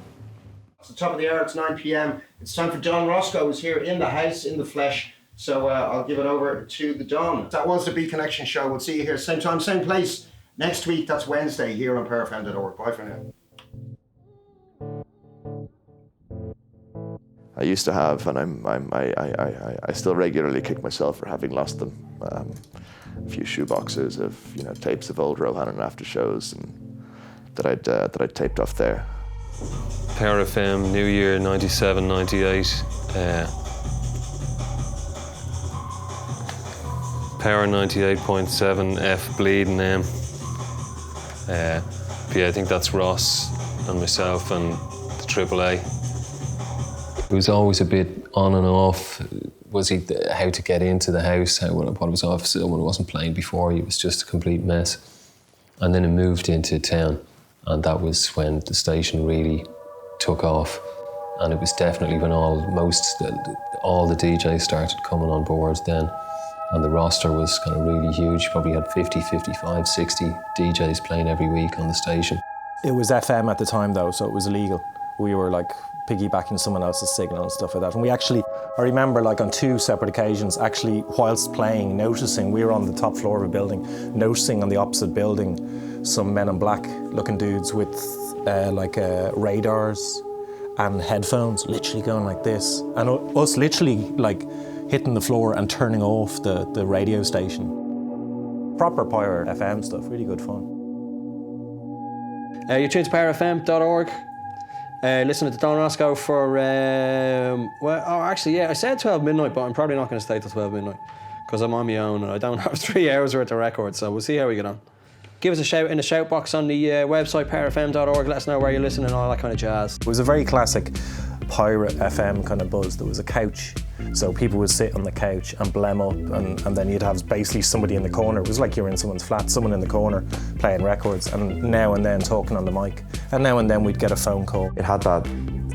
It's the top of the hour, it's 9 p.m. It's time for Don Roscoe, who's here in the house, in the flesh. So I'll give it over to the Don. That was the B Connection show. We'll see you here same time, same place next week. That's Wednesday here on powerfm.org. Bye for now. I used to have, and I still regularly kick myself for having lost them. A few shoeboxes of, you know, tapes of old Rohan and after shows, and that I'd taped off there. Power FM, New Year, 97, 98. Power 98.7, F bleeding M. Yeah, I think that's Ross and myself and the AAA. It was always a bit on and off. Was he how to get into the house? What it was off when it wasn't playing before. It was just a complete mess. And then it moved into town, and that was when the station really took off. And it was definitely when all the DJs started coming on board then, and the roster was kind of really huge. Probably had 50, 55, 60 DJs playing every week on the station. It was FM at the time though, so it was illegal. We were like piggybacking someone else's signal and stuff like that. And we actually, I remember like on 2 separate occasions, actually whilst playing, noticing, we were on the top floor of a building, noticing on the opposite building some men in black looking dudes with radars and headphones, literally going like this. And us literally like hitting the floor and turning off the radio station. Proper Power FM stuff, really good fun. You tune to powerfm.org. Listen to Don Roscoe for, I said 12 midnight, but I'm probably not going to stay till 12 midnight because I'm on my own and I don't have 3 hours worth of records, so we'll see how we get on. Give us a shout in the shout box on the website, powerfm.org. Let us know where you're listening and all that kind of jazz. It was a very classic pirate FM kind of buzz. There was a couch, so people would sit on the couch and blem up, and then you'd have basically somebody in the corner. It was like you were in someone's flat, someone in the corner playing records, and now and then talking on the mic. And now and then we'd get a phone call. It had that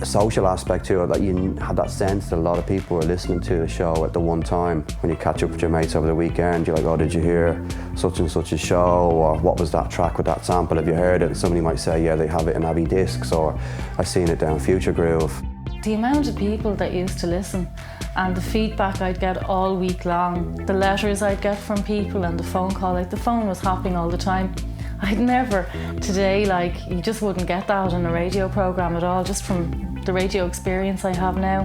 social aspect to it, that you had that sense that a lot of people were listening to a show at the one time. When you catch up with your mates over the weekend, you're like, oh, did you hear such and such a show? Or what was that track with that sample? Have you heard it? And somebody might say, yeah, they have it in Abbey Discs, or I've seen it down Future Groove. The amount of people that used to listen and the feedback I'd get all week long, the letters I'd get from people and the phone call, like the phone was hopping all the time. I'd never, today, like, you just wouldn't get that in a radio programme at all, just from the radio experience I have now.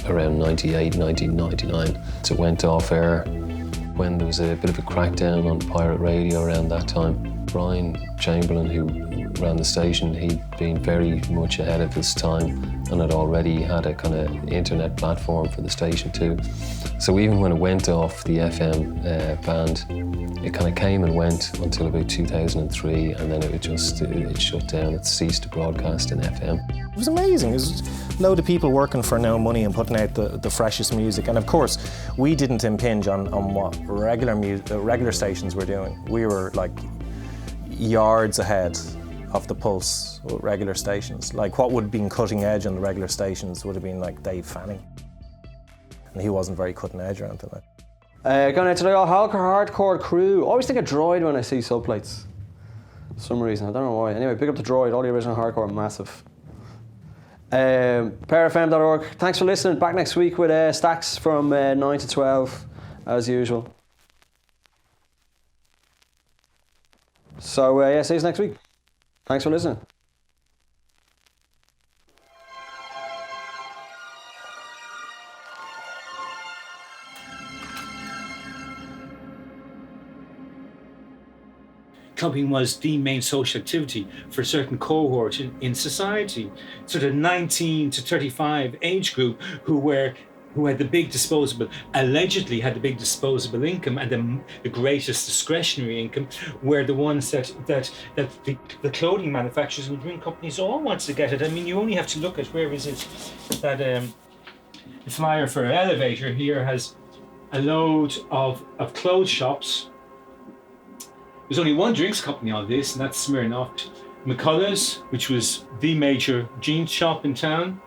Around 98, 1999, it went off air when there was a bit of a crackdown on pirate radio around that time. Brian Chamberlain, who ran the station, he'd been very much ahead of his time and had already had a kind of internet platform for the station too. So even when it went off the FM band, it kind of came and went until about 2003, and then it shut down. It ceased to broadcast in FM. It was amazing. It was a load of people working for no money and putting out the freshest music. And of course, we didn't impinge on what regular stations were doing. We were like yards ahead of the pulse with regular stations. Like what would have been cutting edge on the regular stations would have been like Dave Fanning. And he wasn't very cutting edge or anything like that. Going out to the hardcore crew. I always think of Droid when I see subplates. For some reason, I don't know why. Anyway, pick up the Droid, all the original hardcore, massive. Powerfm.org. Thanks for listening. Back next week with stacks from 9 to 12, as usual. So yeah, see you next week. Thanks for listening. Clubbing was the main social activity for a certain cohort in society, sort of 19 to 35 age group who had the big disposable, allegedly had the big disposable income and the greatest discretionary income, were the ones that the clothing manufacturers and drink companies all wanted to get it. I mean, you only have to look at, where is it, that the flyer for an elevator here has a load of clothes shops. There's only one drinks company on this, and that's Smirnoff. McCullough's, which was the major jeans shop in town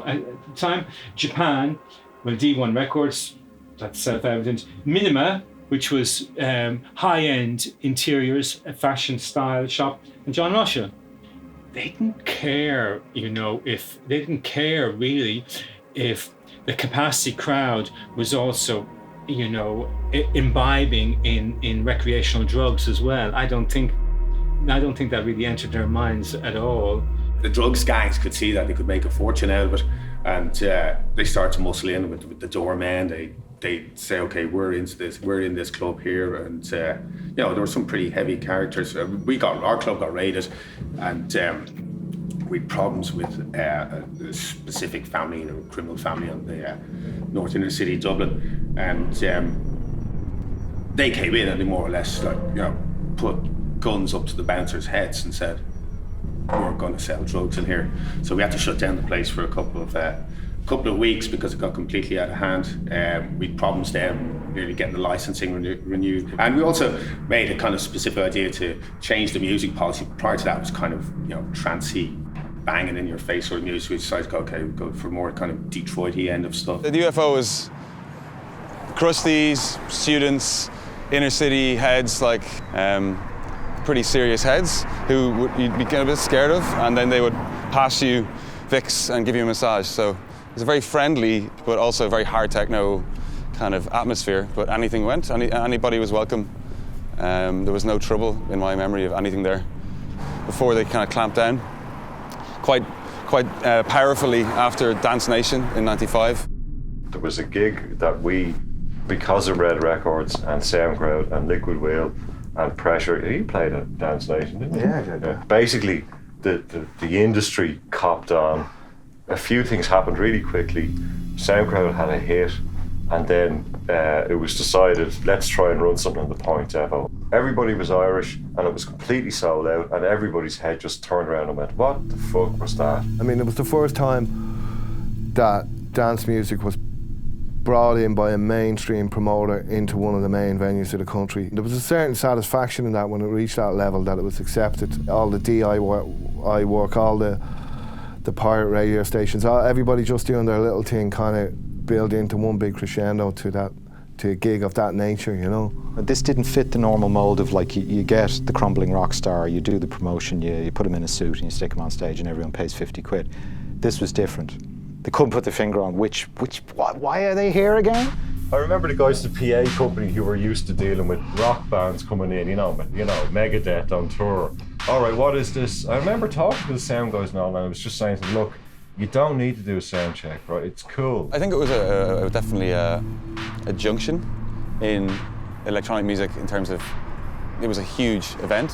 at the time. Japan, well, D1 Records, that's self-evident. Minima, which was high-end interiors, a fashion style shop, and John Russia. They didn't care, really if the capacity crowd was also, imbibing in recreational drugs as well. I don't think that really entered their minds at all. The drugs gangs could see that they could make a fortune out of it, and they start to muscle in with the doorman. They say, okay, we're in this club here, and there were some pretty heavy characters. Our club got raided, and we had problems with a specific family, a criminal family on the north inner city, Dublin, and they came in and they more or less put guns up to the bouncers' heads and said, we're going to sell drugs in here. So we had to shut down the place for a couple of weeks because it got completely out of hand. We had problems then nearly getting the licensing renewed. And we also made a kind of specific idea to change the music policy. Prior to that, it was kind of, trancey, banging in your face sort of music. We decided to go, okay, we'll go for more kind of Detroit-y end of stuff. The UFO was crusties, students, inner city heads, like pretty serious heads who you'd be kind of a bit scared of, and then they would pass you Vicks and give you a massage. So it was a very friendly but also very hard techno kind of atmosphere, but anything went, anybody was welcome. There was no trouble in my memory of anything there before they kind of clamped down quite powerfully after Dance Nation in '95. There was a gig that we, because of Red Records and SoundCloud and Liquid Wheel and Pressure, he played at Dance Nation, didn't he? Yeah. Basically, the industry copped on. A few things happened really quickly. SoundCloud had a hit. And then it was decided, let's try and run something in the Point Depot. Everybody was Irish, and it was completely sold out, and everybody's head just turned around and went, what the fuck was that? I mean, it was the first time that dance music was brought in by a mainstream promoter into one of the main venues of the country. There was a certain satisfaction in that when it reached that level, that it was accepted. All the DIY work, all the pirate radio stations, everybody just doing their little thing kind of build into one big crescendo to a gig of that nature, you know. This didn't fit the normal mould of like you get the crumbling rock star, you do the promotion, you put him in a suit and you stick him on stage and everyone pays 50 quid. This was different. They couldn't put their finger on why are they here again? I remember the guys at the PA company who were used to dealing with rock bands coming in, you know, Megadeth on tour. All right, what is this? I remember talking to the sound guys and all, and I was just saying to them, look, you don't need to do a sound check, right? It's cool. I think it was definitely a junction in electronic music in terms of, it was a huge event,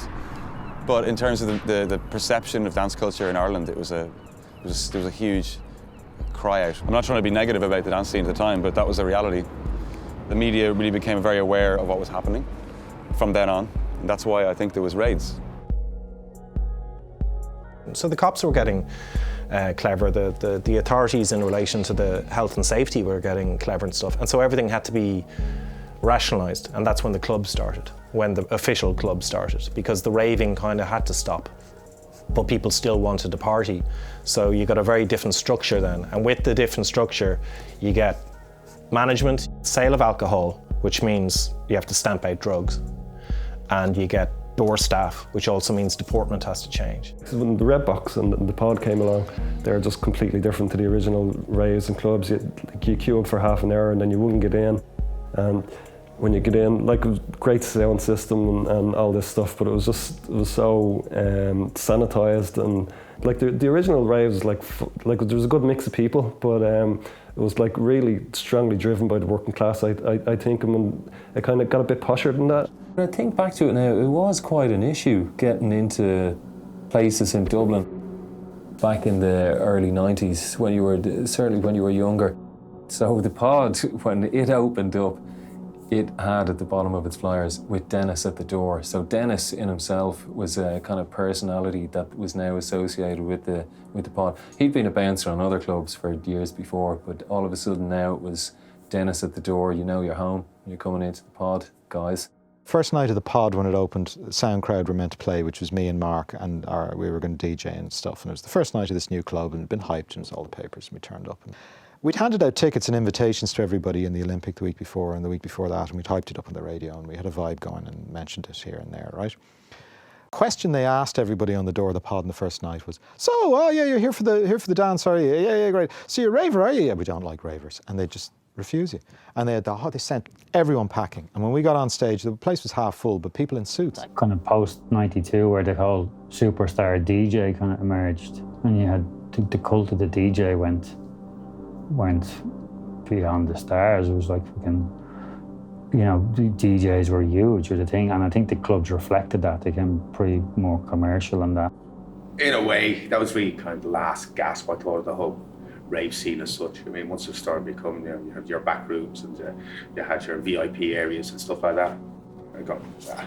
but in terms of the perception of dance culture in Ireland, there was a huge cry out. I'm not trying to be negative about the dance scene at the time, but that was a reality. The media really became very aware of what was happening from then on, and that's why I think there was raids. So the cops were getting clever, the authorities in relation to the health and safety were getting clever and stuff, and so everything had to be rationalised, and that's when the club started, when the official club started, because the raving kind of had to stop, but people still wanted to party. So you got a very different structure then, and with the different structure you get management, sale of alcohol, which means you have to stamp out drugs, and you get door staff, which also means deportment has to change. When the Red Box and the Pod came along, they're just completely different to the original raves and clubs. You queue up for half an hour and then you wouldn't get in. And when you get in, like, it was a great sound system and all this stuff, but it was so sanitized, and like the original raves, like there was a good mix of people, but it was like really strongly driven by the working class. I think, and it kind of got a bit posher than that. When I think back to it now, it was quite an issue getting into places in Dublin back in the early 90s, when you were, certainly when you were younger. So the Pod, when it opened up, it had at the bottom of its flyers with Dennis at the door. So Dennis in himself was a kind of personality that was now associated with the Pod. He'd been a bouncer on other clubs for years before, but all of a sudden now it was Dennis at the door. You know you're home, you're coming into the Pod, guys. First night of the Pod when it opened, Sound Crowd were meant to play, which was me and Mark, and we were going to DJ and stuff. And it was the first night of this new club, and it had been hyped, and it was all the papers, and we turned up. And we'd handed out tickets and invitations to everybody in the Olympic the week before and the week before that, and we'd hyped it up on the radio, and we had a vibe going and mentioned it here and there, right? Question they asked everybody on the door of the Pod on the first night was, so, oh yeah, you're here for the dance, are you? Yeah, great. So you're a raver, are you? Yeah, we don't like ravers. And they just refuse you. And they sent everyone packing. And when we got on stage, the place was half full, but people in suits. Kind of post-92, where the whole superstar DJ kind of emerged, and you had the cult of the DJ went beyond the stars. It was like fucking, you know, the DJs were huge with the thing, and I think the clubs reflected that. They became pretty more commercial and that. In a way, that was really kind of the last gasp, I thought, of the whole rave scene as such. I mean, once it started becoming, you know, you had your back rooms and you had your VIP areas and stuff like that. I got,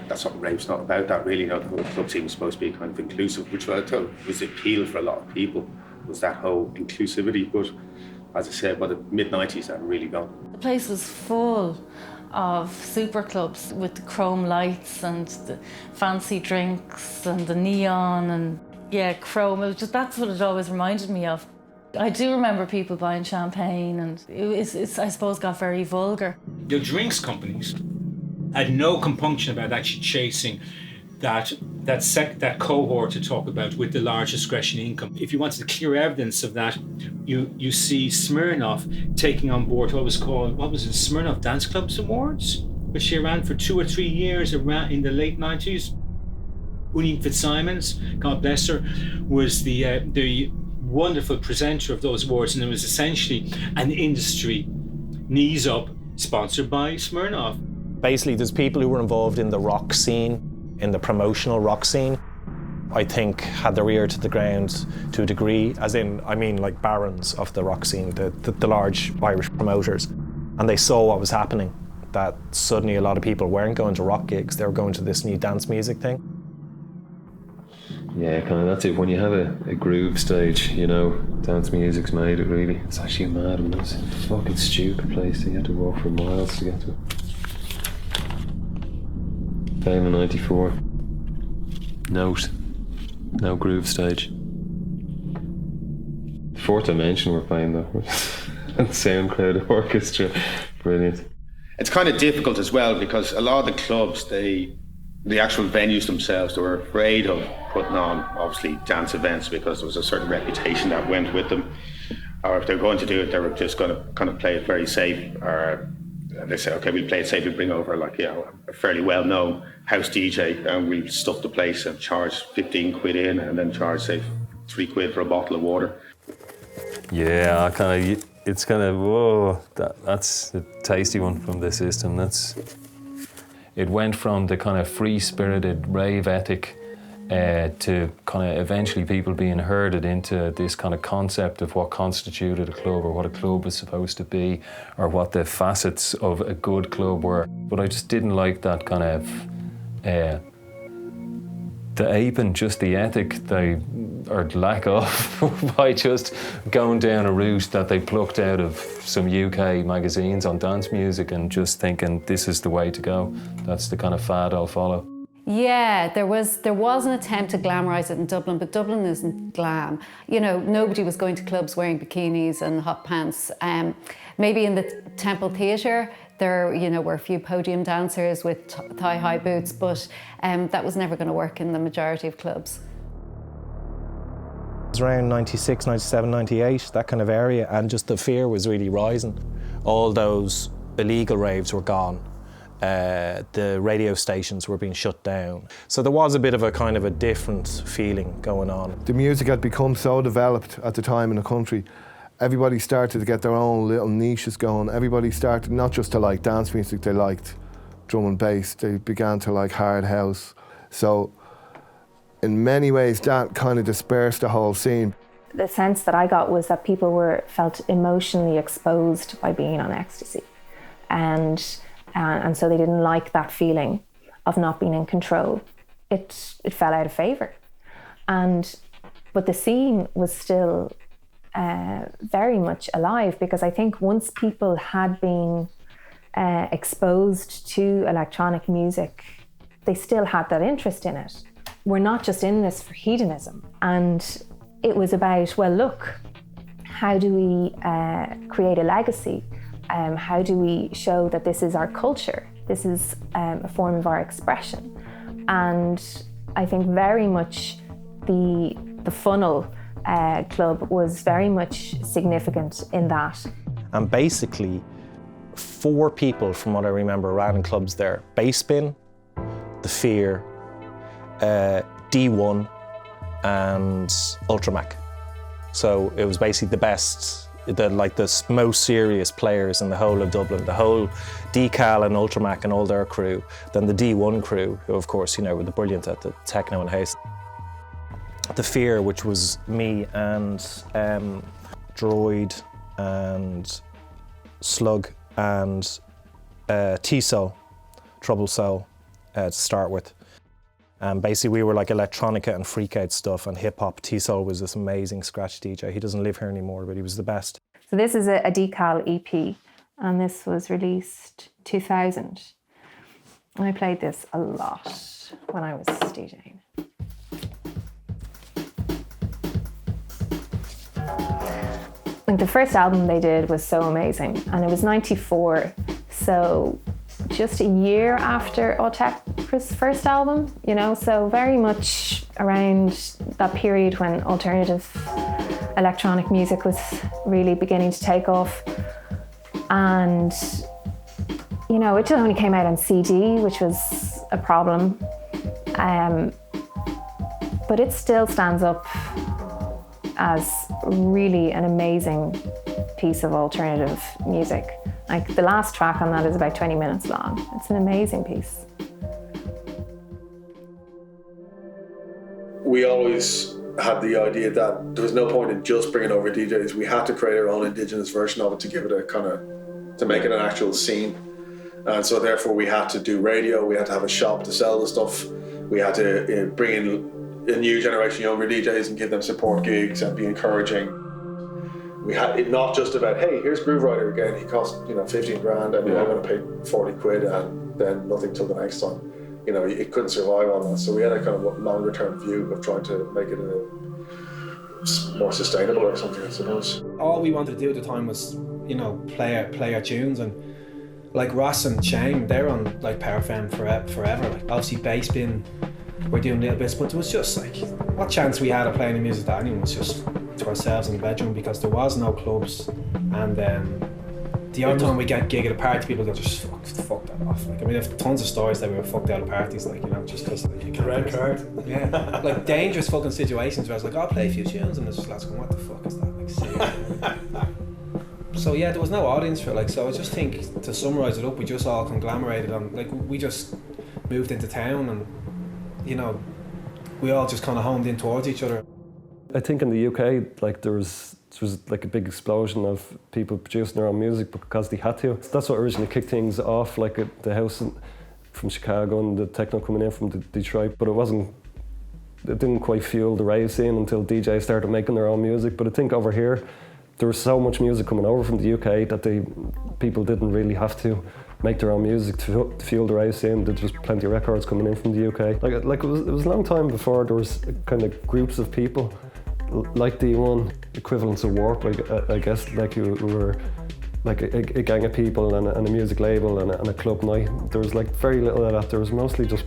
that's what rave's not about, that really. You know, the whole club scene was supposed to be kind of inclusive, which I thought was the appeal for a lot of people, was that whole inclusivity. But as I said, by the mid-90s, that had really gone. The place was full of super clubs with the chrome lights and the fancy drinks and the neon and, yeah, chrome. It was just, that's what it always reminded me of. I do remember people buying champagne, and it's I suppose, got very vulgar. The drinks companies had no compunction about actually chasing that cohort to talk about with the large discretionary income. If you wanted clear evidence of that, you see Smirnoff taking on board what was Smirnoff Dance Clubs Awards, which she ran for 2 or 3 years around in the late 90s. Uni Fitzsimons, God bless her, was the wonderful presenter of those awards, and it was essentially an industry knees up sponsored by Smirnoff. Basically, there's people who were involved in the rock scene, in the promotional rock scene, I think had their ear to the ground to a degree, as in, I mean, like barons of the rock scene, the large Irish promoters. And they saw what was happening, that suddenly a lot of people weren't going to rock gigs, they were going to this new dance music thing. Yeah, kind of, that's it. When you have a groove stage, you know, dance music's made it really. It's actually mad, and it's a fucking stupid place. You have to walk for miles to get to it. Came in '94. Note. No groove stage. Fourth Dimension we're playing though. And SoundCloud Orchestra. Brilliant. It's kind of difficult as well because a lot of the clubs, the actual venues themselves, they were afraid of putting on, obviously, dance events because there was a certain reputation that went with them. Or if they were going to do it, they were just going to kind of play it very safe. Or they say, okay, we'll play it safe, we'll bring over like, you know, a fairly well-known house DJ and we'll stuff the place and charge 15 quid in and then charge, say, 3 quid for a bottle of water. Yeah, it's kind of, whoa, that's a tasty one from the system. It went from the kind of free-spirited rave ethic to kind of eventually people being herded into this kind of concept of what constituted a club or what a club was supposed to be or what the facets of a good club were. But I just didn't like that kind of the aping just the ethic or lack of by just going down a route that they plucked out of some UK magazines on dance music and just thinking this is the way to go. That's the kind of fad I'll follow. Yeah, there was an attempt to glamorise it in Dublin, but Dublin isn't glam. You know, nobody was going to clubs wearing bikinis and hot pants. Maybe in the Temple Theatre, there, you know, were a few podium dancers with thigh-high boots, but that was never going to work in the majority of clubs. It was around 96, 97, 98, that kind of area, and just the fear was really rising. All those illegal raves were gone. The radio stations were being shut down. So there was a bit of a kind of a different feeling going on. The music had become so developed at the time in the country. Everybody started to get their own little niches going. Everybody started not just to like dance music, they liked drum and bass. They began to like hard house. So in many ways that kind of dispersed the whole scene. The sense that I got was that people felt emotionally exposed by being on ecstasy. And so they didn't like that feeling of not being in control. It fell out of favour. But the scene was still very much alive because I think once people had been exposed to electronic music, they still had that interest in it. We're not just in this for hedonism. And it was about, well, look, how do we create a legacy? How do we show that this is our culture? This is a form of our expression. And I think very much the funnel club was very much significant in that. And basically, 4 people, from what I remember, ran in clubs there. Bassbin, The Fear, D1, and Ultramac. So it was basically the best, the most serious players in the whole of Dublin, the whole Decal and Ultramac and all their crew, then the D1 crew, who of course, you know, were the brilliant at the techno and house. The Fear, which was me and Droid and Slug and T-Soul, Trouble Soul to start with. And basically we were like electronica and freak out stuff and hip hop. T-Soul was this amazing scratch DJ. He doesn't live here anymore, but he was the best. So this is a Decal EP, and this was released 2000. And I played this a lot when I was DJing. Like the first album they did was so amazing, and it was 94, so just a year after Autechre's first album, you know, so very much around that period when alternative electronic music was really beginning to take off. And, you know, it only came out on CD, which was a problem, but it still stands up as really an amazing piece of alternative music. Like the last track on that is about 20 minutes long. It's an amazing piece. We always had the idea that there was no point in just bringing over DJs. We had to create our own indigenous version of it to give it a kind of to make it an actual scene. And so therefore we had to do radio, we had to have a shop to sell the stuff, we had to bring in a new generation of younger DJs and give them support gigs and be encouraging. We had it not just about, hey, here's Groove Rider again, he cost 15 grand and you're going to pay 40 quid and then nothing till the next time. It couldn't survive on that. So we had a kind of longer term view of trying to make it more sustainable or something, I suppose. All we wanted to do at the time was, play our tunes, and like Ross and Shane, they're on like Power FM forever. Like obviously bass bin, we're doing little bits, but it was just like, what chance we had of playing the music that anyone was just to ourselves in the bedroom, because there was no clubs, and the only time we get gig at a party, people go just fuck that off. Like, I mean, there's tons of stories that we were fucked out of parties, like, just because like, you can't. Red card. Yeah, like dangerous fucking situations where I was like, I'll play a few tunes, and there's just lads going, what the fuck is that? Like, seriously. So yeah, there was no audience for it. Like, so I just think, to summarise it up, we just all conglomerated on, like, we just moved into town, and we all just kind of homed in towards each other. I think in the UK, like there was like a big explosion of people producing their own music because they had to. That's what originally kicked things off, like at the house from Chicago and the techno coming in from Detroit. But it didn't quite fuel the rave scene until DJs started making their own music. But I think over here, there was so much music coming over from the UK that people didn't really have to make their own music to fuel the rave scene. There's just plenty of records coming in from the UK. Like it was a long time before there was kind of groups of people like D1, equivalents of Warp, I guess, like you were like a gang of people and a music label and a club night. There was like very little of that. There was mostly just,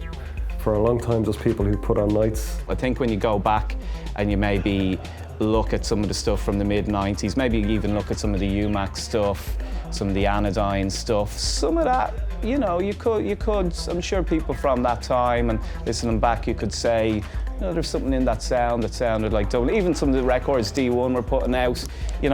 for a long time, just people who put on nights. I think when you go back and you maybe look at some of the stuff from the mid-90s, maybe even look at some of the UMAC stuff, some of the Anodyne stuff, some of that, you could, I'm sure people from that time and listening back, you could say, there's something in that sound that sounded like Dublin. Even some of the records D1 were putting out, it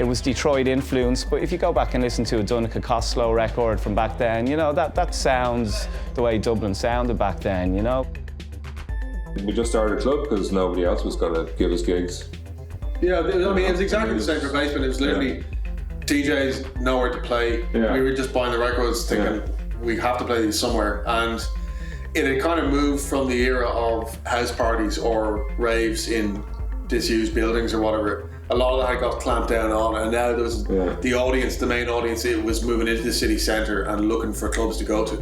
was Detroit influenced, but if you go back and listen to a Donica Costello record from back then, that sounds the way Dublin sounded back then, We just started a club because nobody else was going to give us gigs. Yeah, I mean, it was exactly the same for basement. It was literally DJs nowhere to play. Yeah. We were just buying the records thinking we have to play these somewhere. And it had kind of moved from the era of house parties or raves in disused buildings or whatever. A lot of that got clamped down on, and now there was the audience, the main audience, it was moving into the city centre and looking for clubs to go to.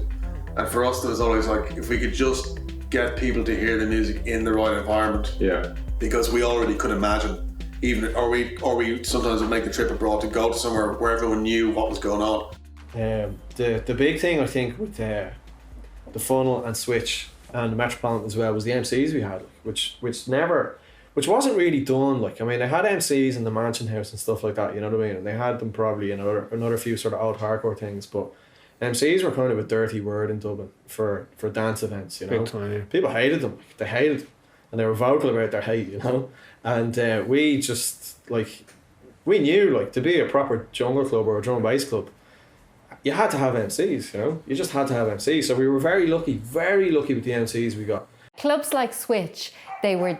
And for us, there was always like, if we could just get people to hear the music in the right environment. Yeah. Because we already could imagine, or we sometimes would make the trip abroad to go to somewhere where everyone knew what was going on. The big thing, I think, with the Funnel and Switch and the Metropolitan as well was the MCs we had, which wasn't really done. Like, I mean, they had MCs in the Mansion House and stuff like that, you know what I mean? And they had them probably in another few sort of old hardcore things, but MCs were kind of a dirty word in Dublin for dance events, Big time, yeah. People hated them. They hated them. And they were vocal about their hate, And we just, we knew, to be a proper jungle club or a drum and bass club, you had to have MCs, You just had to have MCs. So we were very lucky with the MCs we got. Clubs like Switch, they were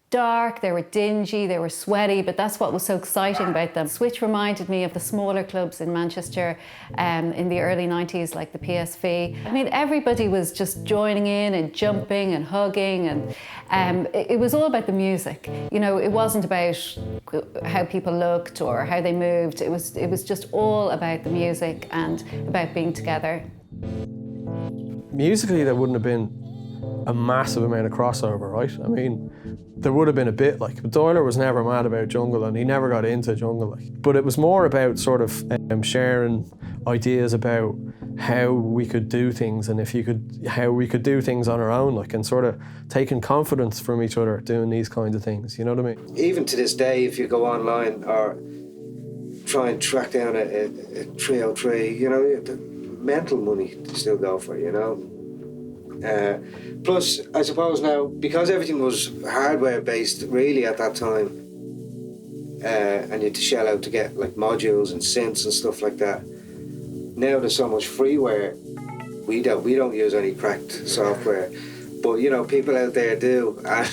dark, they were dingy, they were sweaty, but that's what was so exciting about them. Switch reminded me of the smaller clubs in Manchester in the early 90s, like the PSV. I mean, everybody was just joining in and jumping and hugging, and it was all about the music. It wasn't about how people looked or how they moved. It was just all about the music and about being together. Musically, there wouldn't have been a massive amount of crossover, right? I mean, there would have been a bit, but Doyler was never mad about jungle and he never got into jungle, but it was more about sort of sharing ideas about how we could do things and how we could do things on our own, and sort of taking confidence from each other doing these kinds of things, you know what I mean? Even to this day, if you go online or try and track down a 303, the mental money to still go for, plus, I suppose now, because everything was hardware-based really at that time, and you had to shell out to get modules and synths and stuff like that. Now there's so much freeware. We don't use any cracked software, but people out there do, and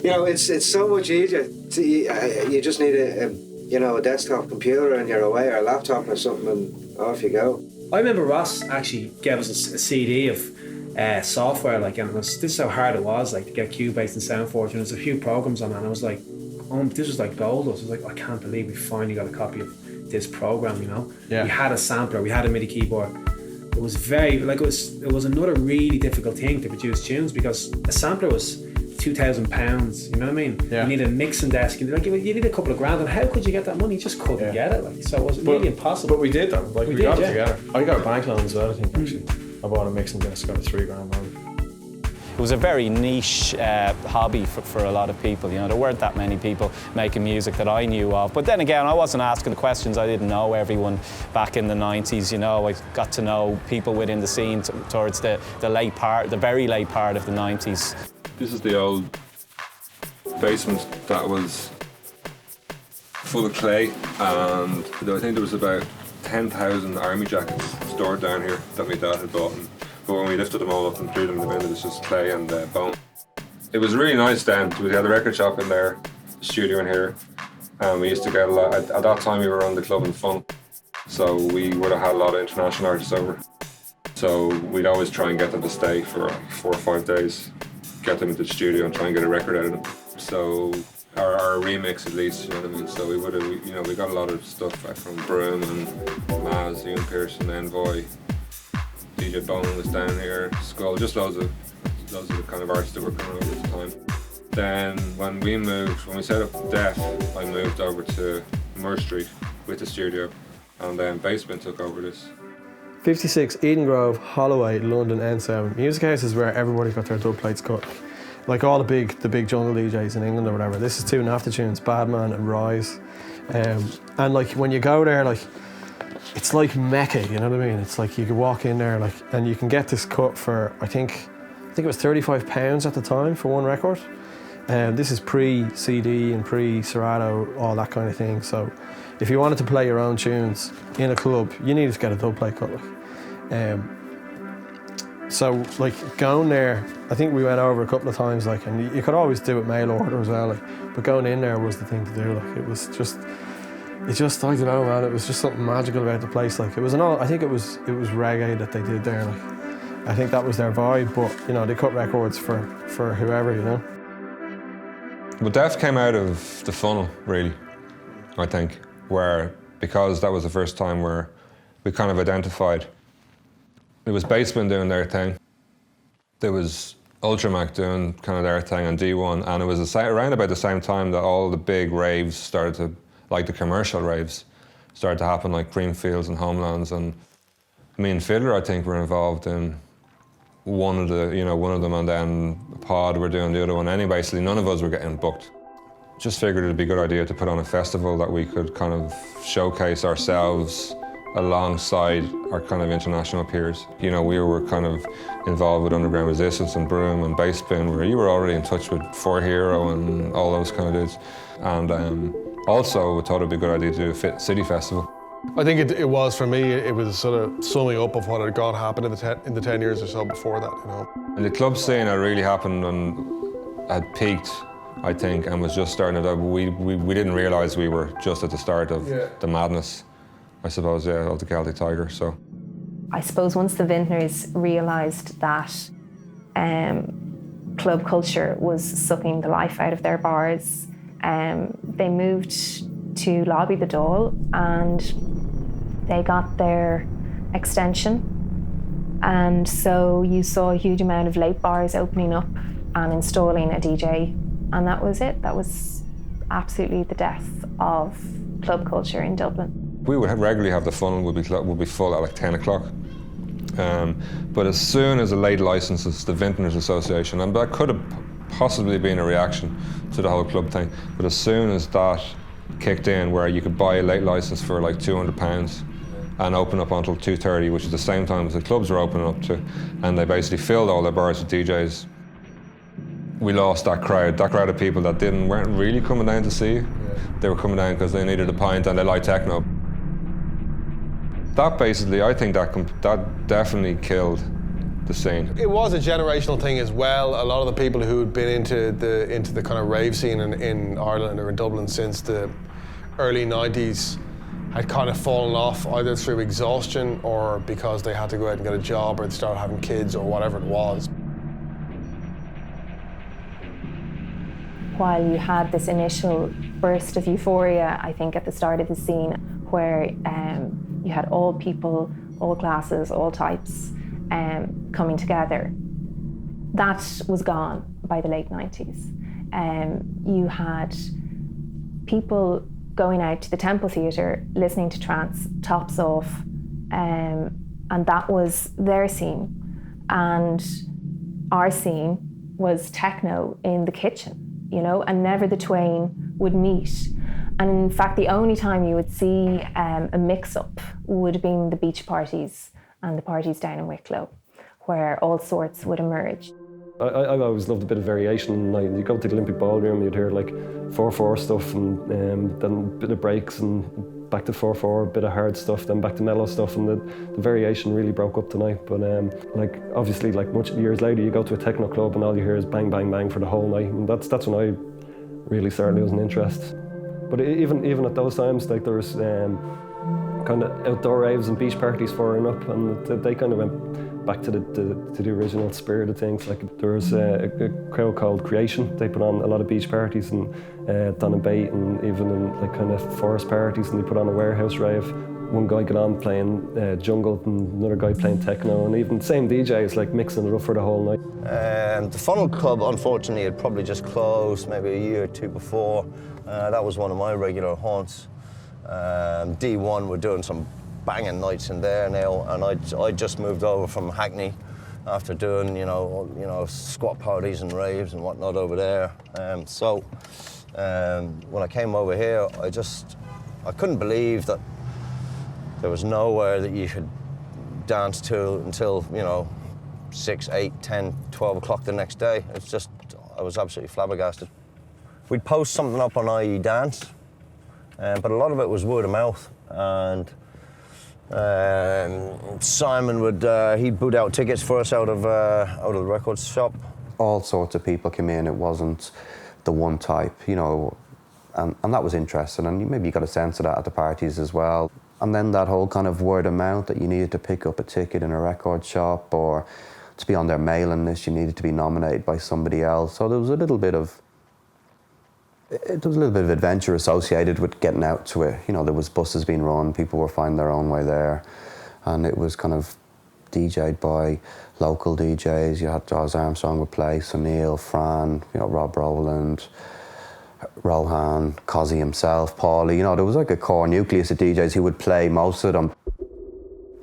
it's so much easier. You just need a you know, a desktop computer and you're away, or a laptop or something, and off you go. I remember Ross actually gave us a CD of software, like, and this is how hard it was, like, to get Cubase and SoundForge, and there's a few programs on it, and I was like, oh, this was like gold. I was like, I can't believe we finally got a copy of this program, you know? Yeah. We had a sampler, we had a MIDI keyboard. It was very, like, it was another really difficult thing to produce tunes, because a sampler was £2,000, you know what I mean? Yeah. You need a mixing desk, you need a couple of grand, and how could you get that money? You just couldn't get it, like, so it was really impossible. But we did though, like, we did, got it yeah. together. I got a bank loan as well, I think, actually. I bought a mixing desk, got a £3 loan. It was a very niche hobby for a lot of people. You know, there weren't that many people making music that I knew of. But then again, I wasn't asking the questions. I didn't know everyone back in the 90s. You know, I got to know people within the scene towards the very late part of the 90s. This is the old basement that was full of clay, and I think there was about 10,000 army jackets stored down here that my dad had bought. But when we lifted them all up and threw them in the bin, it was just clay and bone. It was really nice then. We had a record shop in there, a studio in here, and we used to get a lot. At that time, we were on the Club and Fun, so we would have had a lot of international artists over. So we'd always try and get them to stay for 4 or 5 days, get them into the studio and try and get a record out of them. So our remix, at least, you know what I mean. So we got a lot of stuff from Broom and Maz, Ian Pearson, Envoy. DJ Bone was down here, Skull, just loads of the kind of artists that were coming over at the time. Then when we set up Death, I moved over to Moore Street with the studio, and then Basement took over this. 56 Eden Grove, Holloway, London, N7. Music House is where everybody got their dub plates cut. Like all the big jungle DJs in England or whatever. This is 2 NAFTA tunes, Badman and Rise. And like when you go there, like, it's like Mecca, you know what I mean? It's like you could walk in there, like, and you can get this cut for, I think it was £35 at the time for one record. This is pre-CD and pre-Serato, all that kind of thing. So if you wanted to play your own tunes in a club, you needed to get a dub plate cut. So like going there, I think we went over a couple of times, like, and you could always do it mail order as well, like, but going in there was the thing to do. Like, it just, I don't know, man. It was just something magical about the place. Like, it was I think it was reggae that they did there. Like, I think that was their vibe. But you know, they cut records for whoever, you know. Well, Def came out of the funnel, really. I think, because that was the first time where we kind of identified. It was Basement doing their thing. There was Ultramac doing kind of their thing on D1, and it was around about the same time that all the big raves started to, like the commercial raves, started to happen, like Creamfields and Homelands, and me and Fiddler, I think, were involved in one of them, and then Pod were doing the other one. And basically, none of us were getting booked. Just figured it'd be a good idea to put on a festival that we could kind of showcase ourselves alongside our kind of international peers. You know, we were kind of involved with Underground Resistance and Broom and Bassbin, where you were already in touch with 4Hero and all those kind of dudes. And also, we thought it'd be a good idea to do a City Festival. I think it was, for me, it was sort of summing up of what had happened in the 10 years or so before that, you know. And the club scene had really happened and had peaked, I think, and was just starting to, we didn't realise we were just at the start of the madness, I suppose, of the Celtic Tiger, so. I suppose once the vintners realised that club culture was sucking the life out of their bars, they moved to Lobby the Dáil, and they got their extension, and so you saw a huge amount of late bars opening up and installing a DJ, and that was it. That was absolutely the death of club culture in Dublin. We would regularly have the funnel would be full at like 10 o'clock. But as soon as the late licenses, the Vintners Association, and that could have possibly been a reaction to the whole club thing, but as soon as that kicked in, where you could buy a late license for like £200 and open up until 2:30, which is the same time as the clubs were opening up to, and they basically filled all their bars with DJs. We lost that crowd of people that weren't really coming down to see you. They were coming down because they needed a pint and they liked techno. That basically, I think that definitely killed the scene. It was a generational thing as well. A lot of the people who had been into the kind of rave scene in Ireland or in Dublin since the early 90s had kind of fallen off either through exhaustion or because they had to go out and get a job or they started having kids or whatever it was. While you had this initial burst of euphoria, I think at the start of the scene, where you had all people, all classes, all types coming together, that was gone by the late 90s. You had people going out to the Temple Theatre, listening to trance, tops off, and that was their scene. And our scene was techno in the kitchen, you know, and never the twain would meet. And in fact, the only time you would see a mix-up would have been the beach parties and the parties down in Wicklow, where all sorts would emerge. I always loved a bit of variation. Like, you go to the Olympic Ballroom, you'd hear like 4/4 stuff, and then a bit of breaks, and back to 4/4, a bit of hard stuff, then back to mellow stuff, and the variation really broke up tonight. But like obviously, like much years later, you go to a techno club and all you hear is bang, bang, bang for the whole night, and that's when I really started losing interest. But even at those times, like there was kind of outdoor raves and beach parties firing up, and they kind of went back to the original spirit of things. Like there was a crowd called Creation. They put on a lot of beach parties and down in Bait, and even in like kind of forest parties, and they put on a warehouse rave. One guy got on playing jungle and another guy playing techno, and even the same DJ is like mixing it up for the whole night. The Funnel Club, unfortunately, had probably just closed maybe a year or two before. That was one of my regular haunts. D1 were doing some banging nights in there now, and I just moved over from Hackney after doing you know squat parties and raves and whatnot over there. So when I came over here, I couldn't believe that there was nowhere that you could dance to until 6, 8, 10, 12 o'clock the next day. It's just, I was absolutely flabbergasted. We'd post something up on IE Dance, but a lot of it was word of mouth, and Simon would he'd boot out tickets for us out of the record shop. All sorts of people came in. It wasn't the one type, and that was interesting, and maybe you got a sense of that at the parties as well. And then that whole kind of word of mouth that you needed to pick up a ticket in a record shop or to be on their mailing list, you needed to be nominated by somebody else. So there was a little bit of adventure associated with getting out to it. There was buses being run, people were finding their own way there, and it was kind of DJ'd by local DJs. You had Giles Armstrong would play, Sunil, Fran, Rob Rowland, Rohan, Cozzy himself, Paulie. There was like a core nucleus of DJs who would play most of them.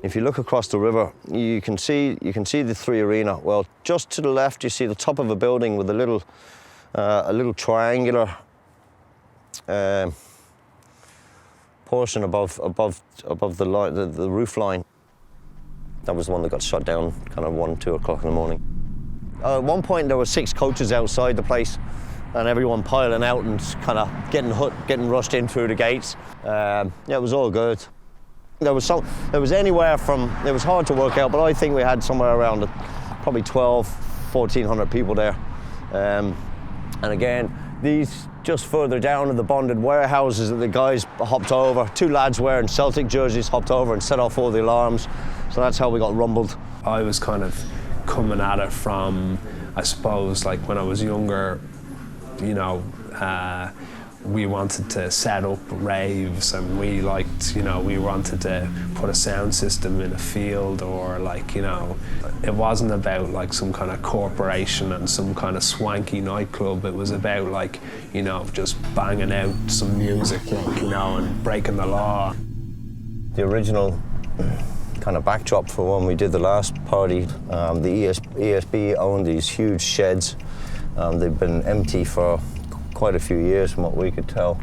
If you look across the river, you can see the 3 Arena. Well, just to the left, you see the top of a building with a little triangular portion above the roof line. That was the one that got shut down kind of 1, 2 o'clock in the morning. At one point, there were 6 coaches outside the place, and everyone piling out and kind of getting rushed in through the gates. It was all good. There was anywhere from, it was hard to work out, but I think we had somewhere around probably 1,400 people there. And again, these just further down in the bonded warehouses that the guys hopped over. 2 lads wearing Celtic jerseys hopped over and set off all the alarms. So that's how we got rumbled. I was kind of coming at it from, I suppose, like when I was younger, we wanted to set up raves, and we liked, we wanted to put a sound system in a field, or it wasn't about like some kind of corporation and some kind of swanky nightclub. It was about just banging out some music, and breaking the law. The original kind of backdrop for when we did the last party, the ESB owned these huge sheds. They've been empty for quite a few years from what we could tell.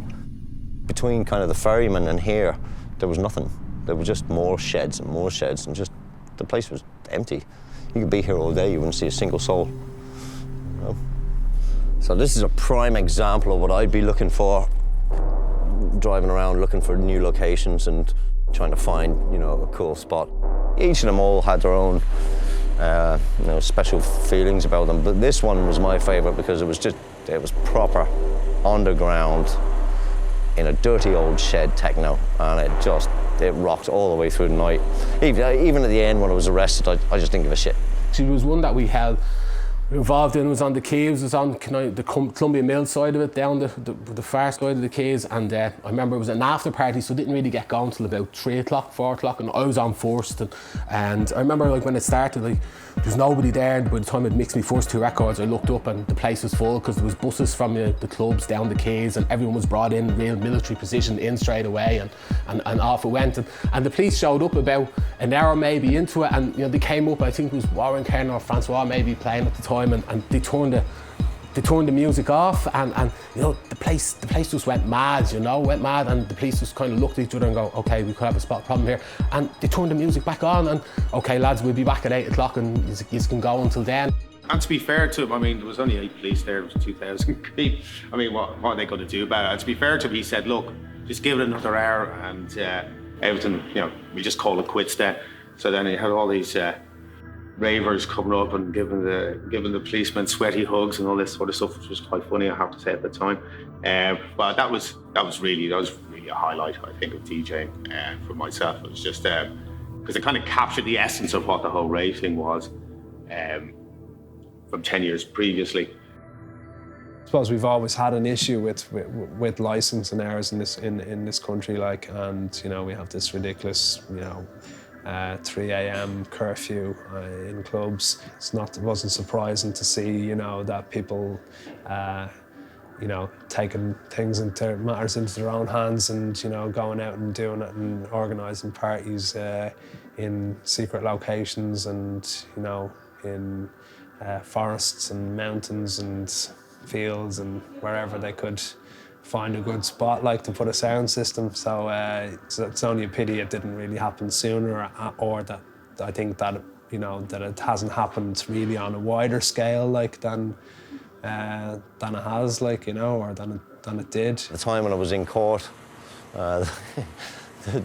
Between kind of the ferryman and here, there was nothing. There were just more sheds, and just the place was empty. You could be here all day, you wouldn't see a single soul. So this is a prime example of what I'd be looking for, driving around looking for new locations and trying to find, a cool spot. Each of them all had their own special feelings about them, but this one was my favorite because it was proper underground in a dirty old shed techno, and it rocked all the way through the night. Even at the end when I was arrested, I just didn't give a shit. There was one that we held involved in, was on the quays, was on the Columbia Mill side of it, down the far side of the quays, and I remember it was an after party, so it didn't really get going till about 3 o'clock, 4 o'clock, and I was on first, and I remember like when it started, like there's nobody there, and by the time I'd mixed my first 2 records, I looked up and the place was full because there was buses from the clubs down the quays, and everyone was brought in real military position in straight away, and off it went, and the police showed up about an hour maybe into it, and they came up, I think it was Warren Kern or Francois maybe playing at the time, and they turned the music off, and the place just went mad, and the police just kind of looked at each other and go, okay, we could have a spot problem here, and they turned the music back on, and okay lads, we'll be back at 8 o'clock and you can go until then. And to be fair to him, I mean, there was only 8 police there, it was 2,000 people. I mean, what are they going to do about it? And to be fair to him, he said, look, just give it another hour and everything, we just call it quits then. So then he had all these ravers coming up and giving the policemen sweaty hugs and all this sort of stuff, which was quite funny, I have to say, at the time. But that was really a highlight, I think, of DJing for myself. It was just because it kind of captured the essence of what the whole rave thing was from 10 years previously. I suppose we've always had an issue with licensing hours in this country, like, and we have this ridiculous 3 a.m. curfew in clubs. It wasn't surprising to see, that people, taking matters into their own hands and, going out and doing it and organising parties in secret locations and, in forests and mountains and fields and wherever they could find a good spot, like, to put a sound system. So it's only a pity it didn't really happen sooner, or that I think that that it hasn't happened really on a wider scale, like, than it has, like, or than it did. At the time when I was in court, the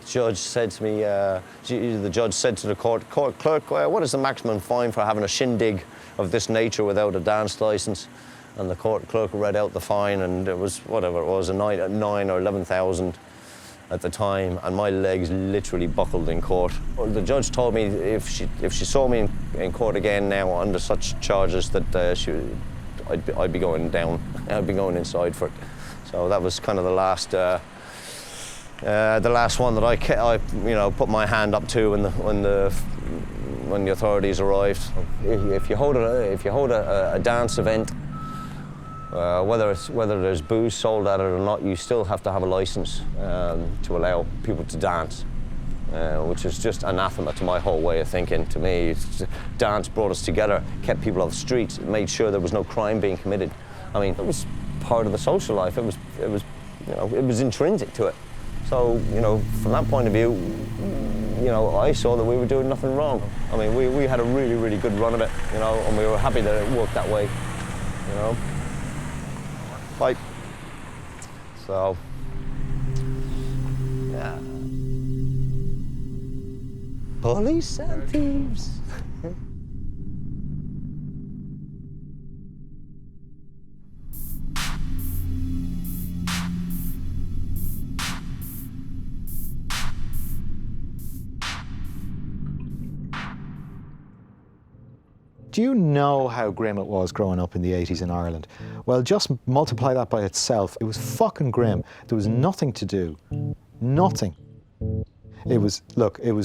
judge said to me, the judge said to the court clerk, what is the maximum fine for having a shindig of this nature without a dance licence? And the court clerk read out the fine, and it was whatever it was, a 9 or 11,000 at the time, and my legs literally buckled in court. The judge told me if she saw me in court again now under such charges that I'd be going down, I'd be going inside for it. So that was kind of the last one that I put my hand up to when the authorities arrived. If you hold a dance event, whether there's booze sold at it or not, you still have to have a license to allow people to dance, which is just anathema to my whole way of thinking. To me, dance brought us together, kept people off the streets, made sure there was no crime being committed. I mean, it was part of the social life. It was intrinsic to it. So, from that point of view, I saw that we were doing nothing wrong. I mean, we had a really, really good run of it, and we were happy that it worked that way, Right. So, yeah. Police and thieves. Do you know how grim it was growing up in the 80s in Ireland? Well, just multiply that by itself. It was fucking grim. There was nothing to do. Nothing. It was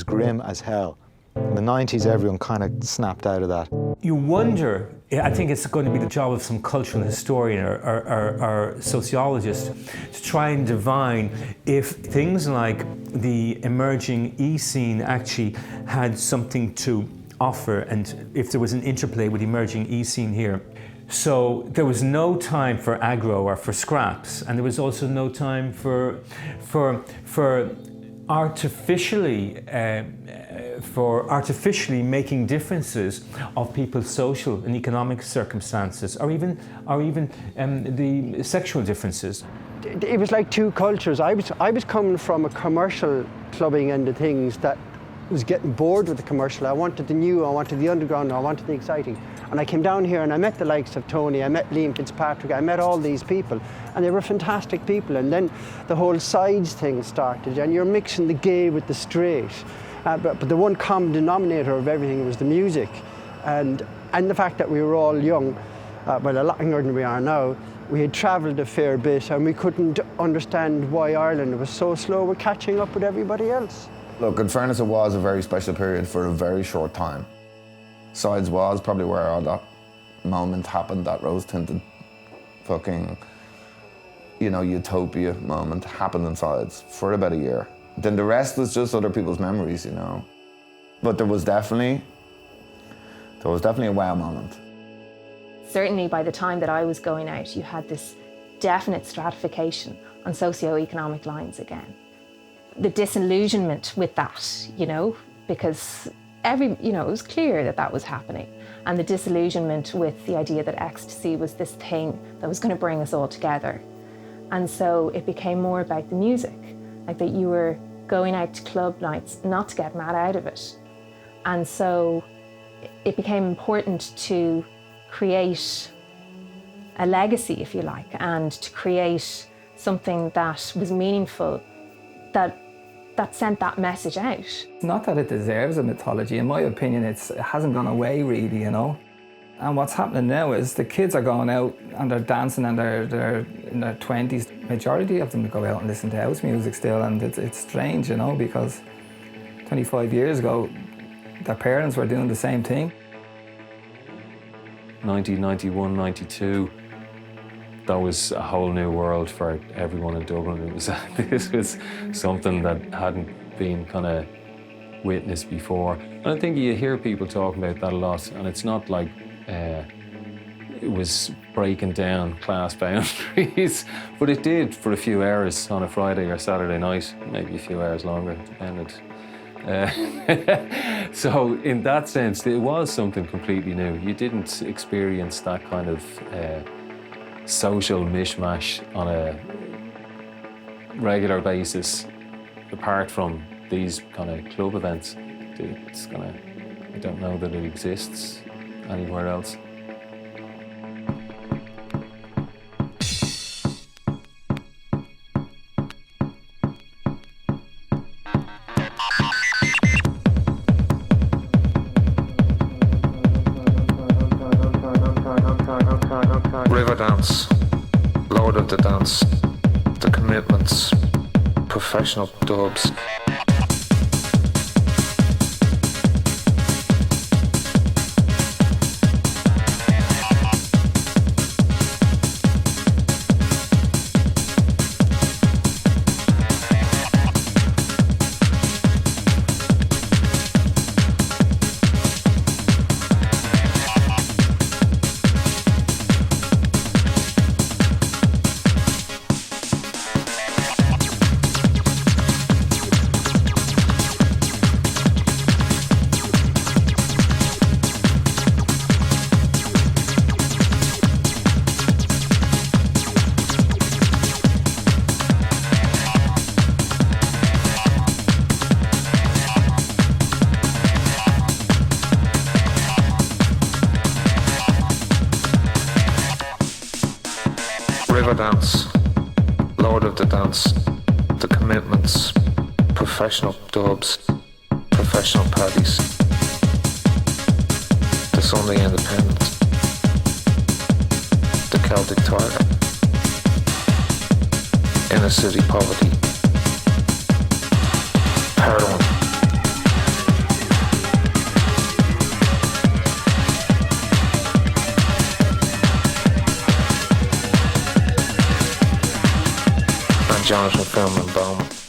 grim as hell. In the 90s, everyone kind of snapped out of that. You wonder, I think it's going to be the job of some cultural historian or sociologist to try and divine if things like the emerging E-scene actually had something to offer, and if there was an interplay with emerging E-scene here. So there was no time for aggro or for scraps, and there was also no time for artificially making differences of people's social and economic circumstances, or even the sexual differences. It was like two cultures. I was coming from a commercial clubbing end of things that was getting bored with the commercial. I wanted the new, I wanted the underground, I wanted the exciting. And I came down here and I met the likes of Tony, I met Liam Fitzpatrick, I met all these people, and they were fantastic people. And then the whole sides thing started, and you're mixing the gay with the straight. But the one common denominator of everything was the music. And the fact that we were all young, well, a lot younger than we are now. We had travelled a fair bit and we couldn't understand why Ireland was so slow with catching up with everybody else. Look, in fairness, it was a very special period for a very short time. Sides was probably where all that moment happened, that rose-tinted fucking, you know, utopia moment happened in Sides for about a year. Then the rest was just other people's memories, you know. But there was definitely a wow moment. Certainly by the time that I was going out, you had this definite stratification on socioeconomic lines again. The disillusionment with that, you know, because it was clear that that was happening. And the disillusionment with the idea that ecstasy was this thing that was going to bring us all together. And so it became more about the music, like that you were going out to club nights not to get mad out of it. And so it became important to create a legacy, if you like, and to create something that was meaningful, that sent that message out. Not that it deserves a mythology. In my opinion, it hasn't gone away really, you know. And what's happening now is the kids are going out and they're dancing and they're in their 20s. Majority of them go out and listen to house music still, and it's strange, you know, because 25 years ago, their parents were doing the same thing. 1991, 92, that was a whole new world for everyone in Dublin. This was something that hadn't been kind of witnessed before. And I think you hear people talking about that a lot, and it's not like it was breaking down class boundaries, but it did for a few hours on a Friday or Saturday night, maybe a few hours longer, depended. So in that sense, it was something completely new. You didn't experience that kind of social mishmash on a regular basis, apart from these kind of club events. I don't know that it exists anywhere else. River dance, Lord of the Dance, The Commitments, Professional Dubs. River dance, Lord of the Dance, The Commitments, Professional Dubs, Professional Parties, The Sunday Independent, The Celtic Tiger, Inner City Poverty, Heroin. Jonathan Filman Bowman.